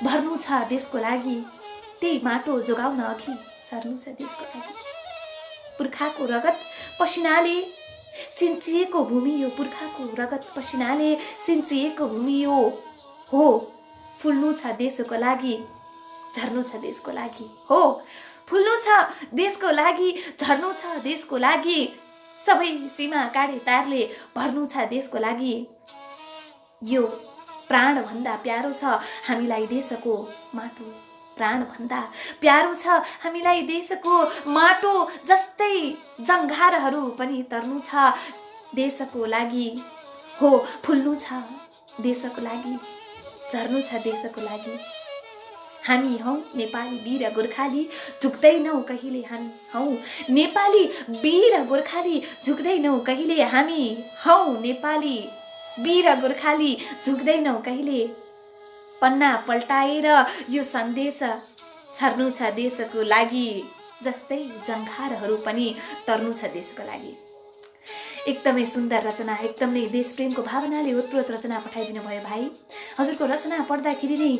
भर्नु छ देशको लागि, त्यही माटो जोगाउन अघि सर्नु छ देशको लागि। पुर्खाको रगत पसिनाले सिन्चिएको भूमि यो, पुर्खाको रगत पसिनाले सिन्चिएको भूमि यो हो। फुल्नु छ देशको लागि, झर्नु छ देशको लागि, हो फुल्नु छ देशको लागि, झर्नु छ देशको लागि, सबै सीमा काडे तारले भर्नु छ देशको लागि। यो प्राण भन्दा प्यारो छ हामीलाई देशको माटो, प्राण भन्दा प्यारो छ हामीलाई देशको माटो, जस्तै जङ्घारहरू पनि तर्नु छ देशको लागि, हो फुल्नु छ देशको लागि, झर्नु छ देशको लागि। हामी हौ नेपाली वीर गोर्खाली, झुक्दैनौँ कहिले हामी, हौ नेपाली वीर गोर्खाली, झुक्दैनौँ कहिले हामी, हौ नेपाली वीर गोर्खाली, झुक्दैनौँ कहिले। पन्ना पल्टाएर यो सन्देश छर्नु छ देशको लागि, जस्तै जङ्घारहरू पनि तर्नु छ देशको लागि। एकदमै सुन्दर रचना, एकदमै देशप्रेमको भावनाले ओतप्रोत रचना पठाइदिनु भयो भाइ। हजुरको रचना पढ्दाखेरि नै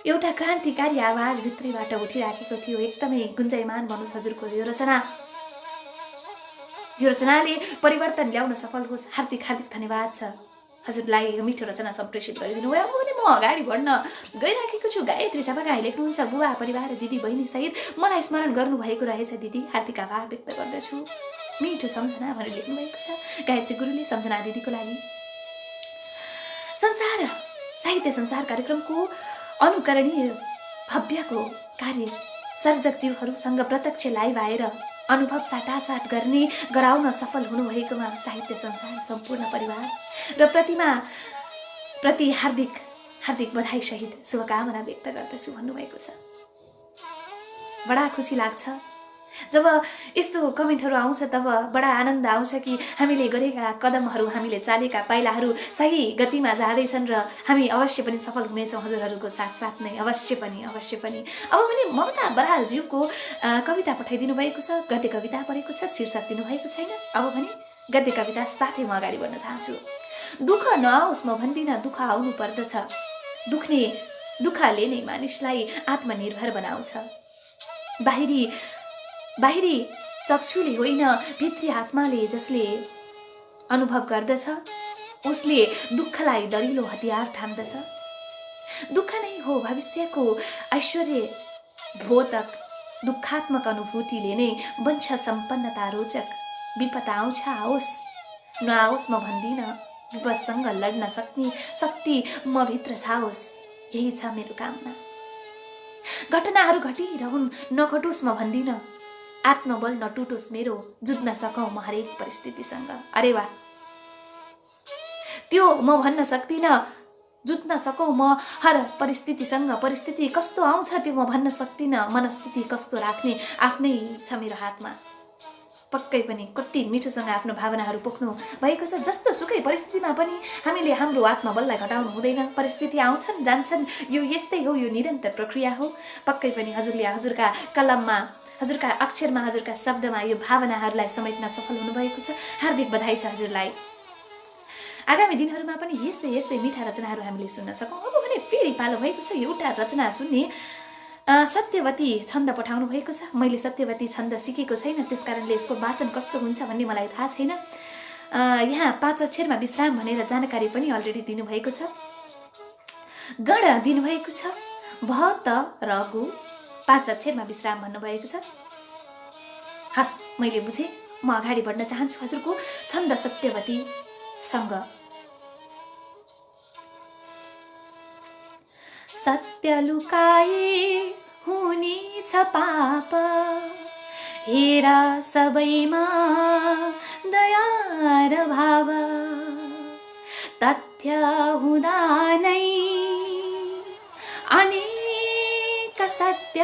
एउटा क्रान्तिकारी आवाज भित्रैबाट उठिराखेको थियो। एकदमै गुन्जायमान भन्नुहोस् हजुरको यो रचना, यो रचनाले परिवर्तन ल्याउन सफल होस्। हार्दिक हार्दिक धन्यवाद छ हजुरलाई यो मिठो रचना सम्प्रेषित गरिदिनु भयो। अब पनि म अगाडि बढ्न गइराखेको छु। गायत्री सभागाई लेख्नुहुन्छ, बुबा परिवार दिदी बहिनी सहित मलाई स्मरण गर्नुभएको रहेछ दिदी, हार्दिक आभार व्यक्त गर्दछु। मिठो सम्झना भनेर लेख्नु भएको छ गायत्री गुरुले सम्झना दिदीको लागि। संसार साहित्य संसार कार्यक्रमको अनुकरणीय भव्यको कार्य सर्जक जीवहरूसँग प्रत्यक्ष लाइभ आएर अनुभव साटासाट गर्ने गराउन सफल हुनुभएकोमा साहित्य संसार सम्पूर्ण परिवार र प्रतिमा प्रति हार्दिक हार्दिक बधाई सहित शुभकामना व्यक्त गर्दछु भन्नुभएको छ। बडा खुसी लाग्छ जब यस्तो कमेन्टहरू आउँछ, तब बडा आनन्द आउँछ कि हामीले गरेका कदमहरू, हामीले चालेका पाइलाहरू सही गतिमा जाँदैछन् र हामी अवश्य पनि सफल हुनेछौँ हजुरहरूको साथसाथ नै, अवश्य पनि अवश्य पनि। अब पनि ममता बरालज्यूको कविता पठाइदिनु भएको छ, गद्य कविता पढेको छ, शीर्षक दिनुभएको छैन। अब पनि गद्य कविता साथै म अगाडि बढ्न चाहन्छु। दुःख नआओस् म भन्दिनँ, दुःख आउनु पर्दछ, दुःखले नै मानिसलाई आत्मनिर्भर बनाउँछ। बाहिरी चक्षुले होइन, भित्री आत्माले जसले अनुभव गर्दछ उसले दुःखलाई दरिलो हतियार ठान्दछ। दुःख नै हो भविष्यको ऐश्वर्य द्योतक, दुःखात्मक अनुभूतिले नै बन्छ सम्पन्नता रोचक। विपद आउँछ आओस्, नआओस् म भन्दिनँ, विपदसँग लड्न सक्ने शक्ति म भित्र छाओस्, यही छ मेरो कामना। घटनाहरू घटिरहन् नघटोस् म भन्दिनँ, आत्मबल नटुटोस् मेरो, जुझ्न सकौँ म हरेक परिस्थितिसँग। अरे वाह, त्यो म भन्न सक्दिनँ, जुझ्न सकौँ म हर परिस्थितिसँग। परिस्थिति कस्तो आउँछ त्यो म भन्न सक्दिनँ, मनस्थिति कस्तो राख्ने आफ्नै छ मेरो हातमा। पक्कै पनि कति मिठोसँग आफ्नो भावनाहरू पोख्नु भएको छ। जस्तो सुकै परिस्थितिमा पनि हामीले हाम्रो आत्मबललाई घटाउनु हुँदैन। परिस्थिति आउँछन् जान्छन्, यो यस्तै हो, यो निरन्तर प्रक्रिया हो। पक्कै पनि हजुरले हजुरका कलममा, हजुरका अक्षरमा, हजुरका शब्दमा यो भावनाहरूलाई समेट्न सफल हुनुभएको छ। हार्दिक बधाई छ हजुरलाई। आगामी दिनहरूमा पनि यस्तै यस्तै मिठा रचनाहरू हामीले सुन्न सकौँ। अब भने फेरि पालो भएको छ एउटा रचना सुन्ने। सत्यवती छन्द पठाउनु भएको छ। मैले सत्यवती छन्द सिकेको छैन, त्यसकारणले यसको वाचन कस्तो हुन्छ भन्ने मलाई थाहा छैन। यहाँ 5 अक्षरमा विश्राम भनेर जानकारी पनि अलरेडी दिनुभएको छ। गण दिनुभएको छ, भत रगु 5 अक्षरमा विश्राम भन्नुभएको छ। हस्, मैले बुझेँ। म अगाडि बढ्न चाहन्छु हजुरको छन्द सत्यवतीसँग। सत्य लुकाए हुने छ पाप, हेर सबैमा दया र भाव, तथ्य हुँदा नै अनेक सत्य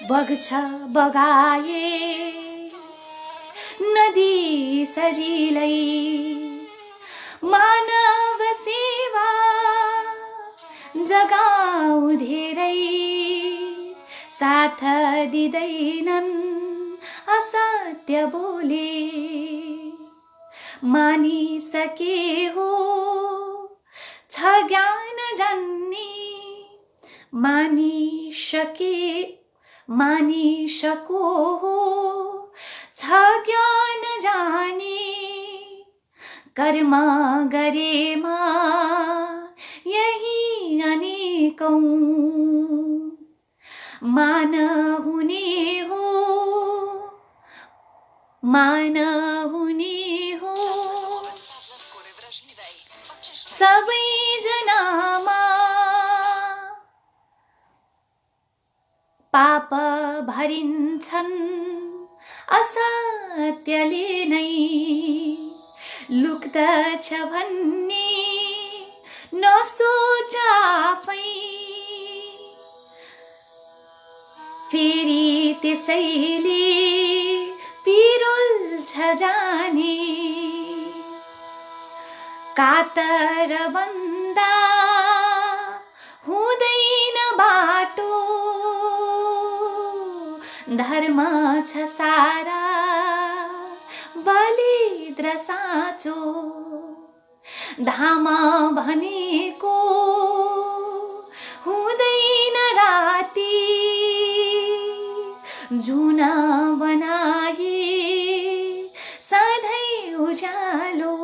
बग्छ बगाए, नदी सजिलै मानव सेवा जगाऊ धेरै, साथ दिँदैनन् असत्य बोले, मानिसके हो छ ज्ञान जन्ने, मानिसको हो ज्ञान जाने कर्म गरेमा यही अनेकौं मान हुने हो सबै जनामा पाप भरिन्छन् असत्यले नै लुक्दछ भन्ने नसोच आफै फेरि त्यसैले पिरोल्छ जाने कातर बन्दा हुँदैन बाटो धर्म छ सारा बलिद्र साँचो धाम भनेको हुँदैन राति जुन बनाए सधैँ उज्यालो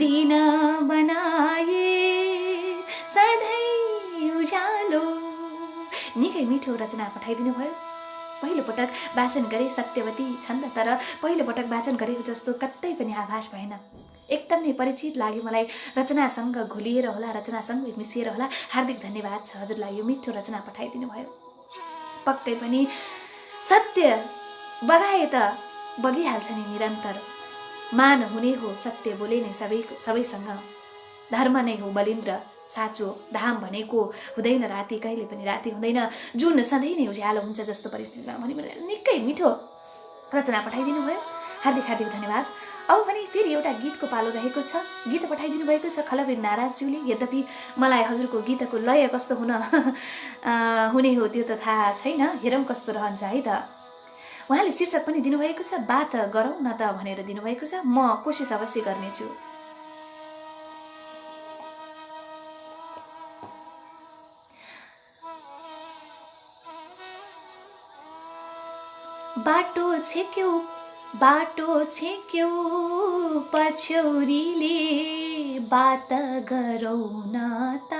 दिन बनाए सधैँ उज्यालो। निकै मिठो रचना पठाइदिनु भयो। पहिलो पटक वाचन गरे सत्यवती छन् तर पहिलो पटक वाचन गरेको जस्तो कतै पनि आभास भएन। एकदम नै परिचित लाग्यो मलाई। रचनासँग घुलिएर होला, रचनासँग मिसिएर होला। हार्दिक धन्यवाद छ हजुरलाई, यो मिठो रचना पठाइदिनु भयो। पक्कै पनि सत्य बगाए त बगिहाल्छ नि निरन्तर। मान हुने हो सत्य बोले नै सबैसँग, धर्म नै हो बलिन्द्र साँचो, धाम भनेको हुँदैन राति, कहिले पनि राति हुँदैन, जुन सधैँ नै उज्यालो हुन्छ जस्तो परिस्थितिमा भने निकै मिठो रचना पठाइदिनु भयो। हार्दिक हार्दिक धन्यवाद। अब भने फेरि एउटा गीतको पालो रहेको छ। गीत पठाइदिनु भएको छ खलबेन नाराजज्यूले। यद्यपि मलाई हजुरको गीतको लय कस्तो हुने हो त्यो त थाहा छैन, हेरौँ कस्तो रहन्छ है त। उहाँले शीर्षक पनि दिनुभएको छ बात गरौँ न त भनेर दिनुभएको छ। म कोसिस अवश्य गर्नेछु। बाटो छेक्यौ पछौरीले बात गरौँ न त।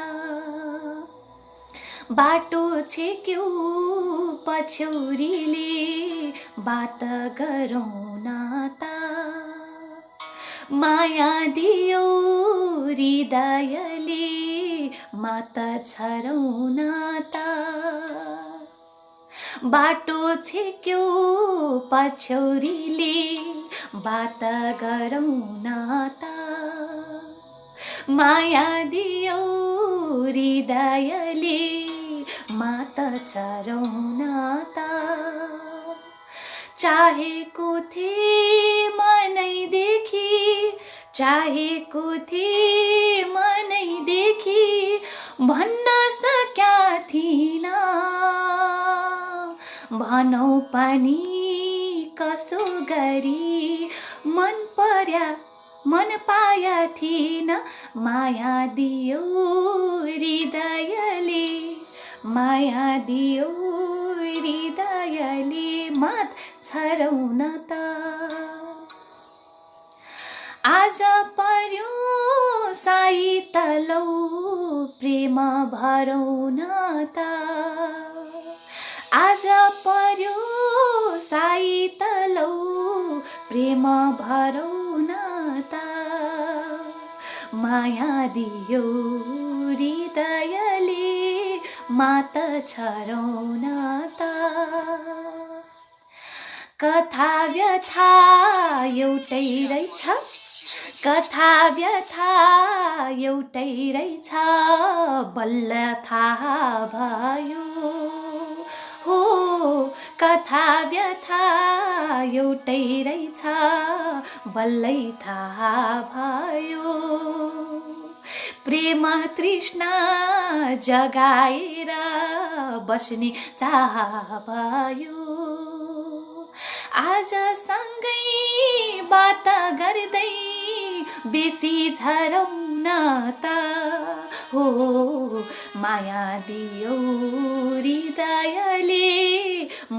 बाटो छेक्यौ पछौरीले बात गरौँ न त। माया दियो हृदयले मात छरौँ न त। बाटो छेक्यौ पछौरीले बात गरौँ न त। माया दियो हृदयले मात छरौँ न त। चाहेको थिए मनैदेखि, चाहेको थिए मनैदेखि भन्न सक्या थिइन। भनौ पनि कसो गरी मन पाया थिइन। माया दियो हृदयले, माया दियो हृदयले मात छरौँ न त। आज पर्यो साई तलौ प्रेम भरौँ न त। आज पर्यो साई तलौ प्रेम भरौँ न त। माया दियो हृदयले मात छरौँ न त। कथा व्यथा एउटै रहेछ, कथा व्यथा एउटै रहेछ बल्ल थाहा भयो हो। कथा व्यथा एउटै रहेछ बल्लै थाहा भयो। प्रेम तृष्णा जगाएर बस्ने चाह भयो। आज सँगै बात गर्दै बेसी झरौँ नाता हो माया दियो हृदयले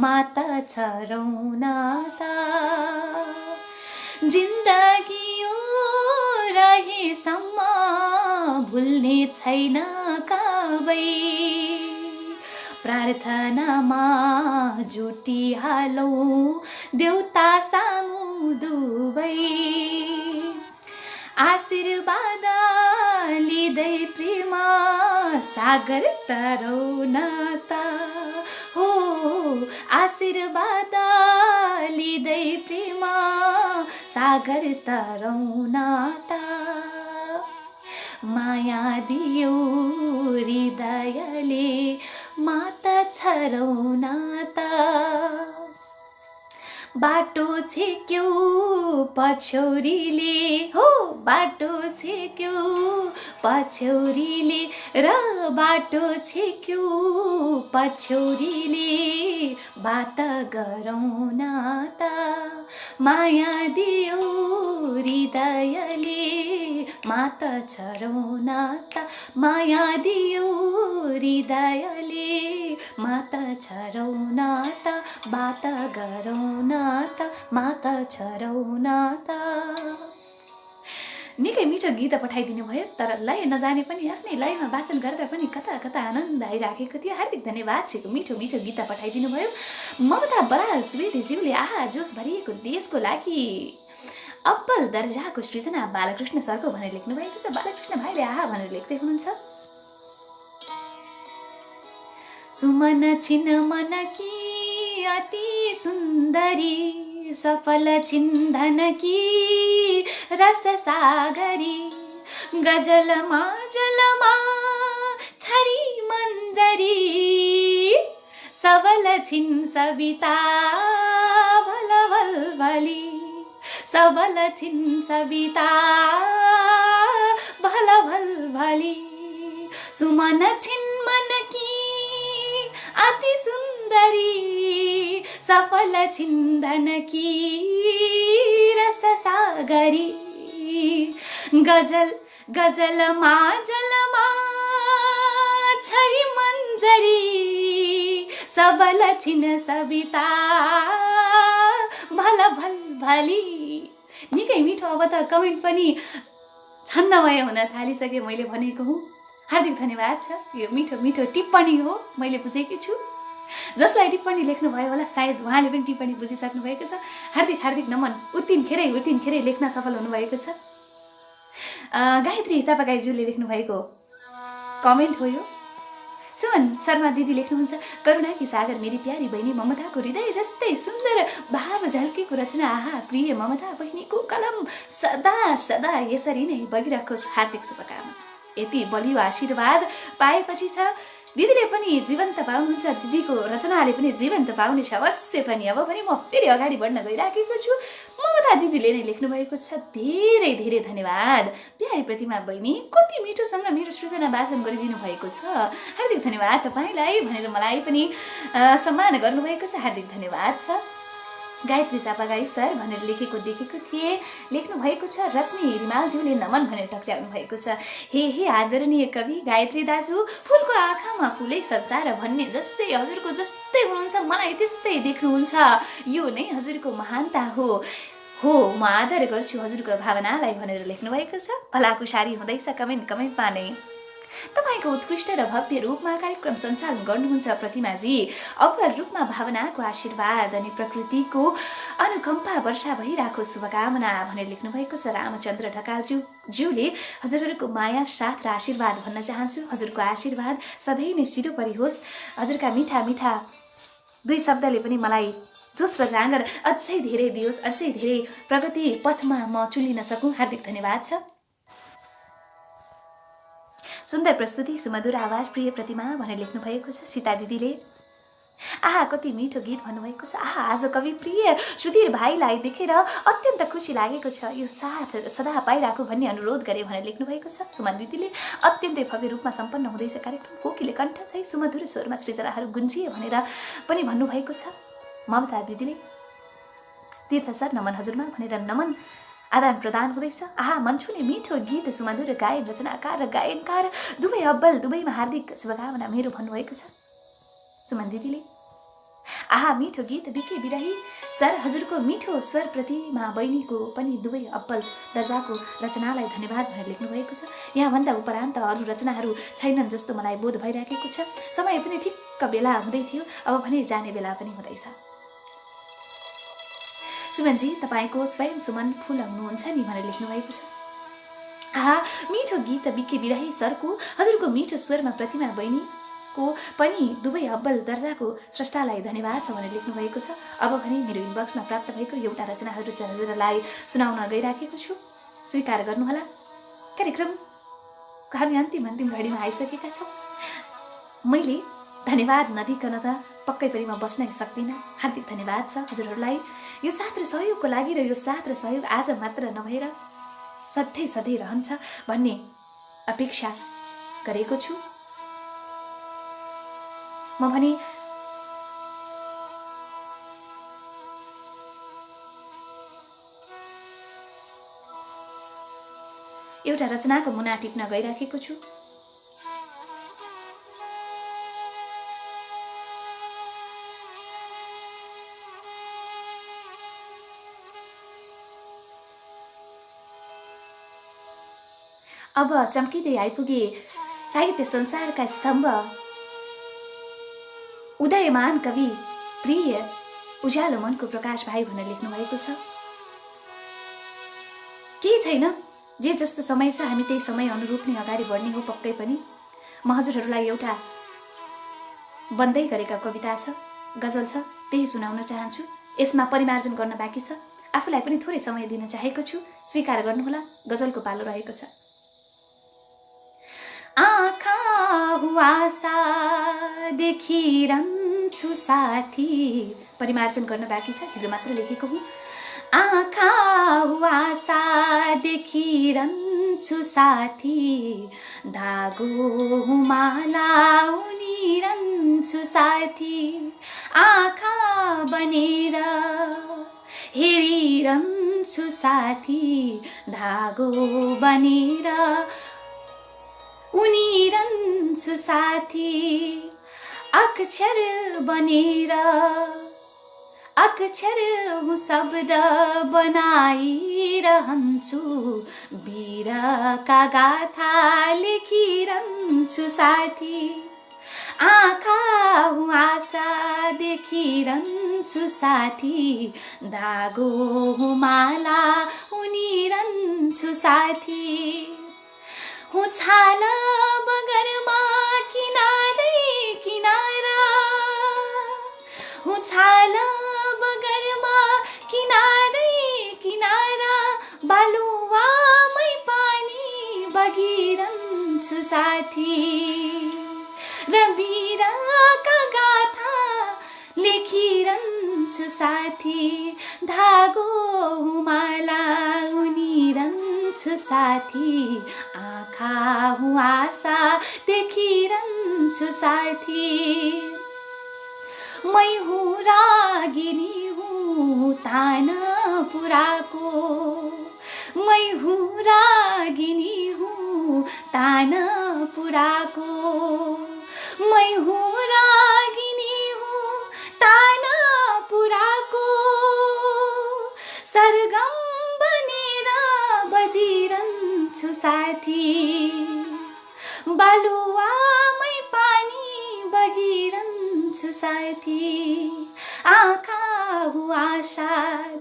माता छरौ नाता जिन्दगी यो रहेसम्म भुल्ने छैन कबै प्रार्थनामा जुटिहालौँ देउता सामु दुबै आशीर्वाद लिँदै प्रेम सागर तरौ नाता हो आशीर्वाद लिँदै प्रेम सागर तरौ नाता माया दियो हृदयले माता छरौ नाता बाटो छेक्यौ पछौरीले हो बाटो छेक्यौ पछौरीले र बाटो छेक्यौ पछौरीले बात गरौँ नाता माया दियो हृदयले माता छरौ नाता माया दियो हृदयले माता छरौ नाता बात गरौँ नाता माता छरौ नाता। निकै मिठो गीत पठाइदिनु भयो तर लय नजाने पनि आफ्नै लयमा वाचन गर्दा पनि कता कता आनन्द आइराखेको थियो। हार्दिक धन्यवाद छ। मिठो मिठो गीत पठाइदिनु भयो। ममता बराल सुवेदीज्यूले आहा जोस भरिएको देशको लागि अब्बल दर्जाको सृजना बालकृष्ण सरको भनेर लेख्नु भएको छ। बालकृष्ण भाइले आहा भनेर लेख्दै हुनुहुन्छ। सुमन छिन मन की अति सुन्दरी सफल छिन्दन की रस सागरी गजलमा जलमा छरी मन्जरी सबल छिन सविता भल भल भली सबल छिन सविता भल भल भली सुमन छिन मन की अति सुन्दरी सफल छिन्दन की रस सागरी गजलमा जलमा छरी मन्जरी सबल छिन सविता भल भल भली। निकै मिठो। अब त कमेन्ट पनि छन्नमय हुन थालिसके मैले भनेको हुँ। हार्दिक धन्यवाद छ। यो मिठो मिठो टिप्पणी हो मैले बुझेकी छु। जसलाई टिप्पणी लेख्नुभयो होला सायद उहाँले पनि टिप्पणी बुझिसक्नु भएको छ। हार्दिक हार्दिक नमन। उत्तिनखेरै लेख्न सफल हुनुभएको छ। गायत्री चापागाईज्यूले लेख्नुभएको कमेन्ट हो यो। सुमन शर्मा दिदी लेख्नुहुन्छ करुणाकी सागर मेरी प्यारी बहिनी ममताको हृदय जस्तै सुन्दर भाव झल्केको रचना आहा प्रिय ममता बहिनीको कलम सदा सदा यसरी नै बगिरहोस्। हार्दिक शुभकामना। यति बलियो आशीर्वाद पाएपछि छ दिदीले पनि जीवन्त पाउनुहुन्छ। दिदीको रचनाले पनि जीवन्त पाउनेछ अवश्य पनि। अब पनि म फेरि अगाडि बढ्न गइराखेको छु। ममता दिदीले नै लेख्नु भएको छ। धेरै धेरै धन्यवाद प्यारी प्रतिमा बहिनी। कति मिठोसँग मेरो सृजना वाचन गरिदिनु भएको छ। हार्दिक धन्यवाद तपाईँलाई भनेर मलाई पनि सम्मान गर्नुभएको छ। हार्दिक धन्यवाद छ। गायत्री चापागाई सर भनेर लेखेको देखेको थिएँ। लेख्नु भएको छ रश्मि रिमालज्यूले नमन भनेर टक्राउनु भएको छ। हे आदरणीय कवि गायत्री दाजु फुलको आँखामा फुलै सजाएर भन्ने जस्तै हजुरको जस्तै हुनुहुन्छ। मलाई त्यस्तै देख्नुहुन्छ। यो नै हजुरको महानता हो म आदर गर्छु हजुरको भावनालाई भनेर लेख्नु भएको छ। भलाकुसारी हुँदैछ कमेन्टमा नै। तपाईको उत्कृष्ट र भव्य रूपमा कार्यक्रम सञ्चालन गर्नुहुन्छ प्रतिमाजी। अव्वल रूपमा भावनाको आशीर्वाद अनि प्रकृतिको अनुकम्पा वर्षा भइरहेको शुभकामना भनेर लेख्नु भएको छ। रामचन्द्र ढकालज्यूले हजुरहरूको माया साथ र आशीर्वाद भन्न चाहन्छु। हजुरको आशीर्वाद सधैँ नै सिरोपरि होस्। हजुरका मिठा मिठा दुई शब्दले पनि मलाई जोस र जाँगर अझै धेरै दियोस्। अझै धेरै प्रगति पथमा म चुलिन सकूँ। हार्दिक धन्यवाद छ। सुन्दर प्रस्तुति सुमधुर आवाज प्रिय प्रतिमा भनेर लेख्नु भएको छ सीता दिदीले। आहा कति मिठो गीत भन्नुभएको छ। आहा आज कवि प्रिय सुधीर भाइलाई देखेर अत्यन्त खुसी लागेको छ। यो साथ सदा पाइराखु भन्ने अनुरोध गरे भनेर लेख्नु भएको छ सुमन दिदीले। अत्यन्तै भव्य रूपमा सम्पन्न हुँदैछ कार्यक्रम। कोकिले कण्ठ चाहिँ सुमधुर स्वरमा सृजनाहरू गुन्जिए भनेर पनि भन्नुभएको छ ममता दिदीले। तीर्थ सर नमन हजुरमा भनेर नमन आदान प्रदान हुँदैछ। आहा, मन छुने मिठो गीत सुमधुर गायन रचनाकार र गायनकार दुवै अब्बल, दुवैमा हार्दिक शुभकामना मेरो भन्नुभएको छ सुमन दिदीले। आहा, मिठो गीत बिके बिराही सर हजुरको मिठो स्वर प्रतिमा बहिनीको पनि दुवै अब्बल दर्जाको रचनालाई धन्यवाद भनेर लेख्नुभएको छ। यहाँभन्दा उपरान्त अरू रचनाहरू छैनन् जस्तो मलाई बोध भइराखेको छ। समय पनि ठिक्क बेला हुँदै थियो, अब भने जाने बेला पनि हुँदैछ। सुमनजी, तपाईँको स्वयं सुमन फुल हुनुहुन्छ नि भनेर लेख्नुभएको छ। आहा, मिठो गीत बिके बिराही सरको हजुरको मिठो स्वरमा प्रतिमा बहिनीको पनि दुवै अब्बल दर्जाको स्रष्टालाई धन्यवाद छ भनेर लेख्नुभएको छ। अब भने मेरो इनबक्समा प्राप्त भएको एउटा रचनाहरू हजुरलाई सुनाउन गइराखेको छु, स्वीकार गर्नुहोला। कार्यक्रमको हामी अन्तिम घडीमा आइसकेका छौँ। मैले धन्यवाद नदिकन त पक्कै पनि म बस्नै सक्दिनँ। हार्दिक धन्यवाद छ हजुरहरूलाई यो साथ र सहयोगको लागि, र यो साथ र सहयोग आज मात्र नभएर सधैँ रहन्छ भन्ने अपेक्षा गरेको छु। म भने एउटा रचनाको मुना टिप्न गइराखेको छु। अब चम्किँदै आइपुगे साहित्य संसारका स्तम्भ, उदयमान कवि प्रिय उज्यालो मनको प्रकाश भाइ भनेर लेख्नुभएको छ। केही छैन, जे जस्तो समय छ हामी त्यही समय अनुरूप नै अगाडि बढ्ने हो पक्कै पनि। म हजुरहरूलाई एउटा बन्दै गरेका कविता छ, गजल छ, त्यही सुनाउन चाहन्छु। यसमा परिमार्जन गर्न बाँकी छ, आफूलाई पनि थोरै समय दिन चाहेको छु, स्वीकार गर्नुहोला। गजलको पालो रहेको छ। आँखा हुआसा देखिरहन्छु साथी, परिमार्जन गर्न बाँकी छ, हिजो मात्र लेखेको हुँ। आँखा हुआसा देखिरहन्छु साथी, धागो माला उनिरहन्छु साथी, आँखा बनेर हेरिरहन्छु साथी, धागो बनेर उनिरहन्छु साथी, अक्षर बनेर अक्षर शब्द बनाइरहन्छु, वीरका गाथा लेखिरहन्छु साथी, आँखा आशा देखिरहन्छु साथी, धागो माला उनिरहन्छु साथी, हूँ छाल बगरमा किनारै किनारा, हूँ छाल बगरमा किनारै किनारा, बालुवामै पानी बगिरहन्छु साथी, र वीरका गाथा लेखिरहन्छु साथी, धागो माला उनिरहन्छु साथी, आँखा हूँ आशा देखिरहन्छु साथी, मै हूँ रागिनी हूँ तानपुराको, मै हूँ रागिनी हूँ तानपुराको, मै हूँ रागिनी हूँ तानपुराको, सरगम बनेर बजिरहन्छु साथी, बालुवामै पानी बगिरहन्छु साथी, आँखा हूँ आशा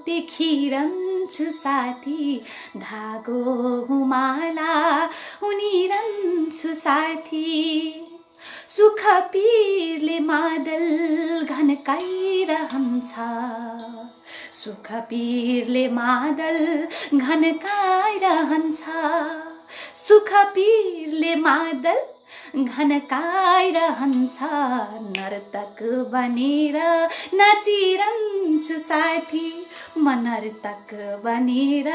देखिरहन्छु साथी, धागो माला उनिरहन्छु साथी, सुख पीरले मादल घनकाइरहन्छ, सुख पीरले मादल घनकाइरहन्छ, सुख पीरले मादल घनकाइरहन्छ, नर्तक बनेर नाचिरहन्छु साथी, म नर्तक बनेर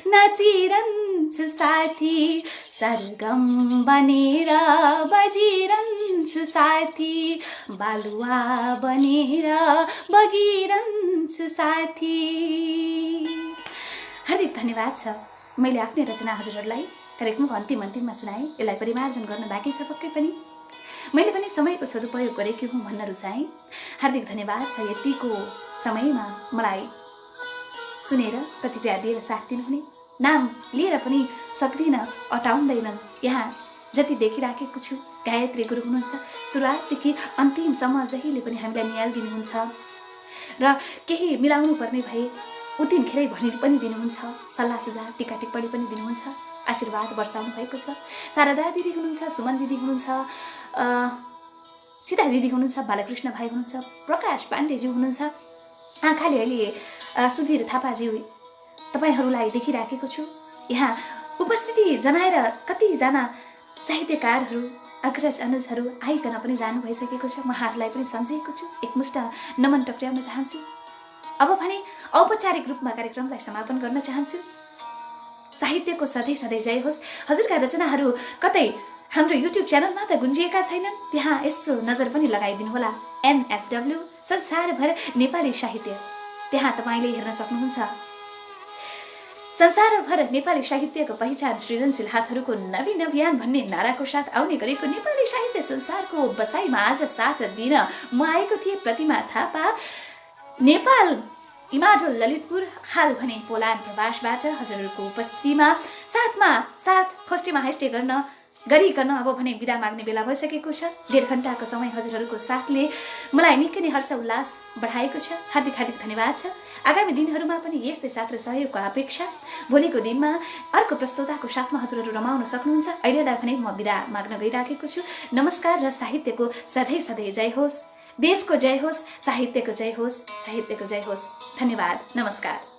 नाचिरहन्छु साथी, सरगम बनेर बजिरहन्छु साथी, बालुवा बनेर बगिरहन्छु साथी। हार्दिक धन्यवाद छ। मैले आफ्नै रचना हजुरहरूलाई कार्यक्रमको अन्तिममा सुनाएँ। यसलाई परिमार्जन गर्न बाँकी छ पक्कै पनि। मैले पनि समयको सदुपयोग गरेकी हुँ भन्न रुचाएँ। हार्दिक धन्यवाद छ यतिको समयमा मलाई सुनेर प्रतिक्रिया दिएर साथ दिनुहुने। नाम लिएर पनि सक्दिनँ, अटाउँदैनन्। यहाँ जति देखिराखेको छु गायत्री गुरु हुनुहुन्छ। सुरुवातदेखि अन्तिमसम्म जहिले पनि हामीलाई न्याय दिनुहुन्छ र केही मिलाउनु पर्ने भए उतिनखेरै भनि पनि दिनुहुन्छ। सल्लाह सुझाव टिका टिप्पणी पनि दिनुहुन्छ। आशीर्वाद वर्षाउनु भएको छ। शारदा दिदी हुनुहुन्छ, सुमन दिदी हुनुहुन्छ, सीता दिदी हुनुहुन्छ, बालकृष्ण भाइ हुनुहुन्छ, प्रकाश पाण्डेज्यू हुनुहुन्छ। आँखाले अहिले सुधीर थापाज्यू तपाईँहरूलाई देखिराखेको छु। यहाँ उपस्थिति जनाएर कतिजना साहित्यकारहरू अग्रज अनुजहरू आइकन पनि जानु भइसकेको छ। उहाँहरूलाई पनि सम्झेको छु। एकमुष्ट नमन टक्र्याउन चाहन्छु। अब भने औपचारिक रूपमा कार्यक्रमलाई समापन गर्न चाहन्छु। साहित्यको सधैँ सधैँ जय होस्। हजुरका रचनाहरू कतै हाम्रो युट्युब च्यानलमा त गुन्जिएका छैनन्, त्यहाँ यसो नजर पनि लगाइदिनु होला। NFW संसारभर नेपाली साहित्य, त्यहाँ तपाईँले हेर्न सक्नुहुन्छ। संसारभर नेपाली साहित्यको पहिचान सृजनशील हातहरूको नवीन अभियान भन्ने नाराको साथ आउने गरेको नेपाली साहित्य संसारको बसाइमा आज साथ दिन म आएको थिएँ। प्रतिमा थापा, नेपाल, इमाडोल, ललितपुर, हाल भने पोलान प्रवासबाट हजुरहरूको उपस्थितिमा साथ खोस्टेमा हाइस्टे गरिकन अब भने बिदा माग्ने बेला भइसकेको छ। 1.5 घण्टाको समय हजुरहरूको साथले मलाई निकै नै हर्ष उल्लास बढाएको छ। हार्दिक हार्दिक धन्यवाद छ। आगामी दिनहरूमा पनि यस्तै साथ र सहयोगको अपेक्षा। भोलिको दिनमा अर्को प्रस्तुताको साथमा हजुरहरू रमाउन सक्नुहुन्छ। अहिलेलाई भने म बिदा माग्न गइराखेको छु। नमस्कार र साहित्यको सधैँ सधैँ जय होस्। देशको जय होस्, साहित्यको जय होस्, साहित्यको जय होस्। धन्यवाद, नमस्कार।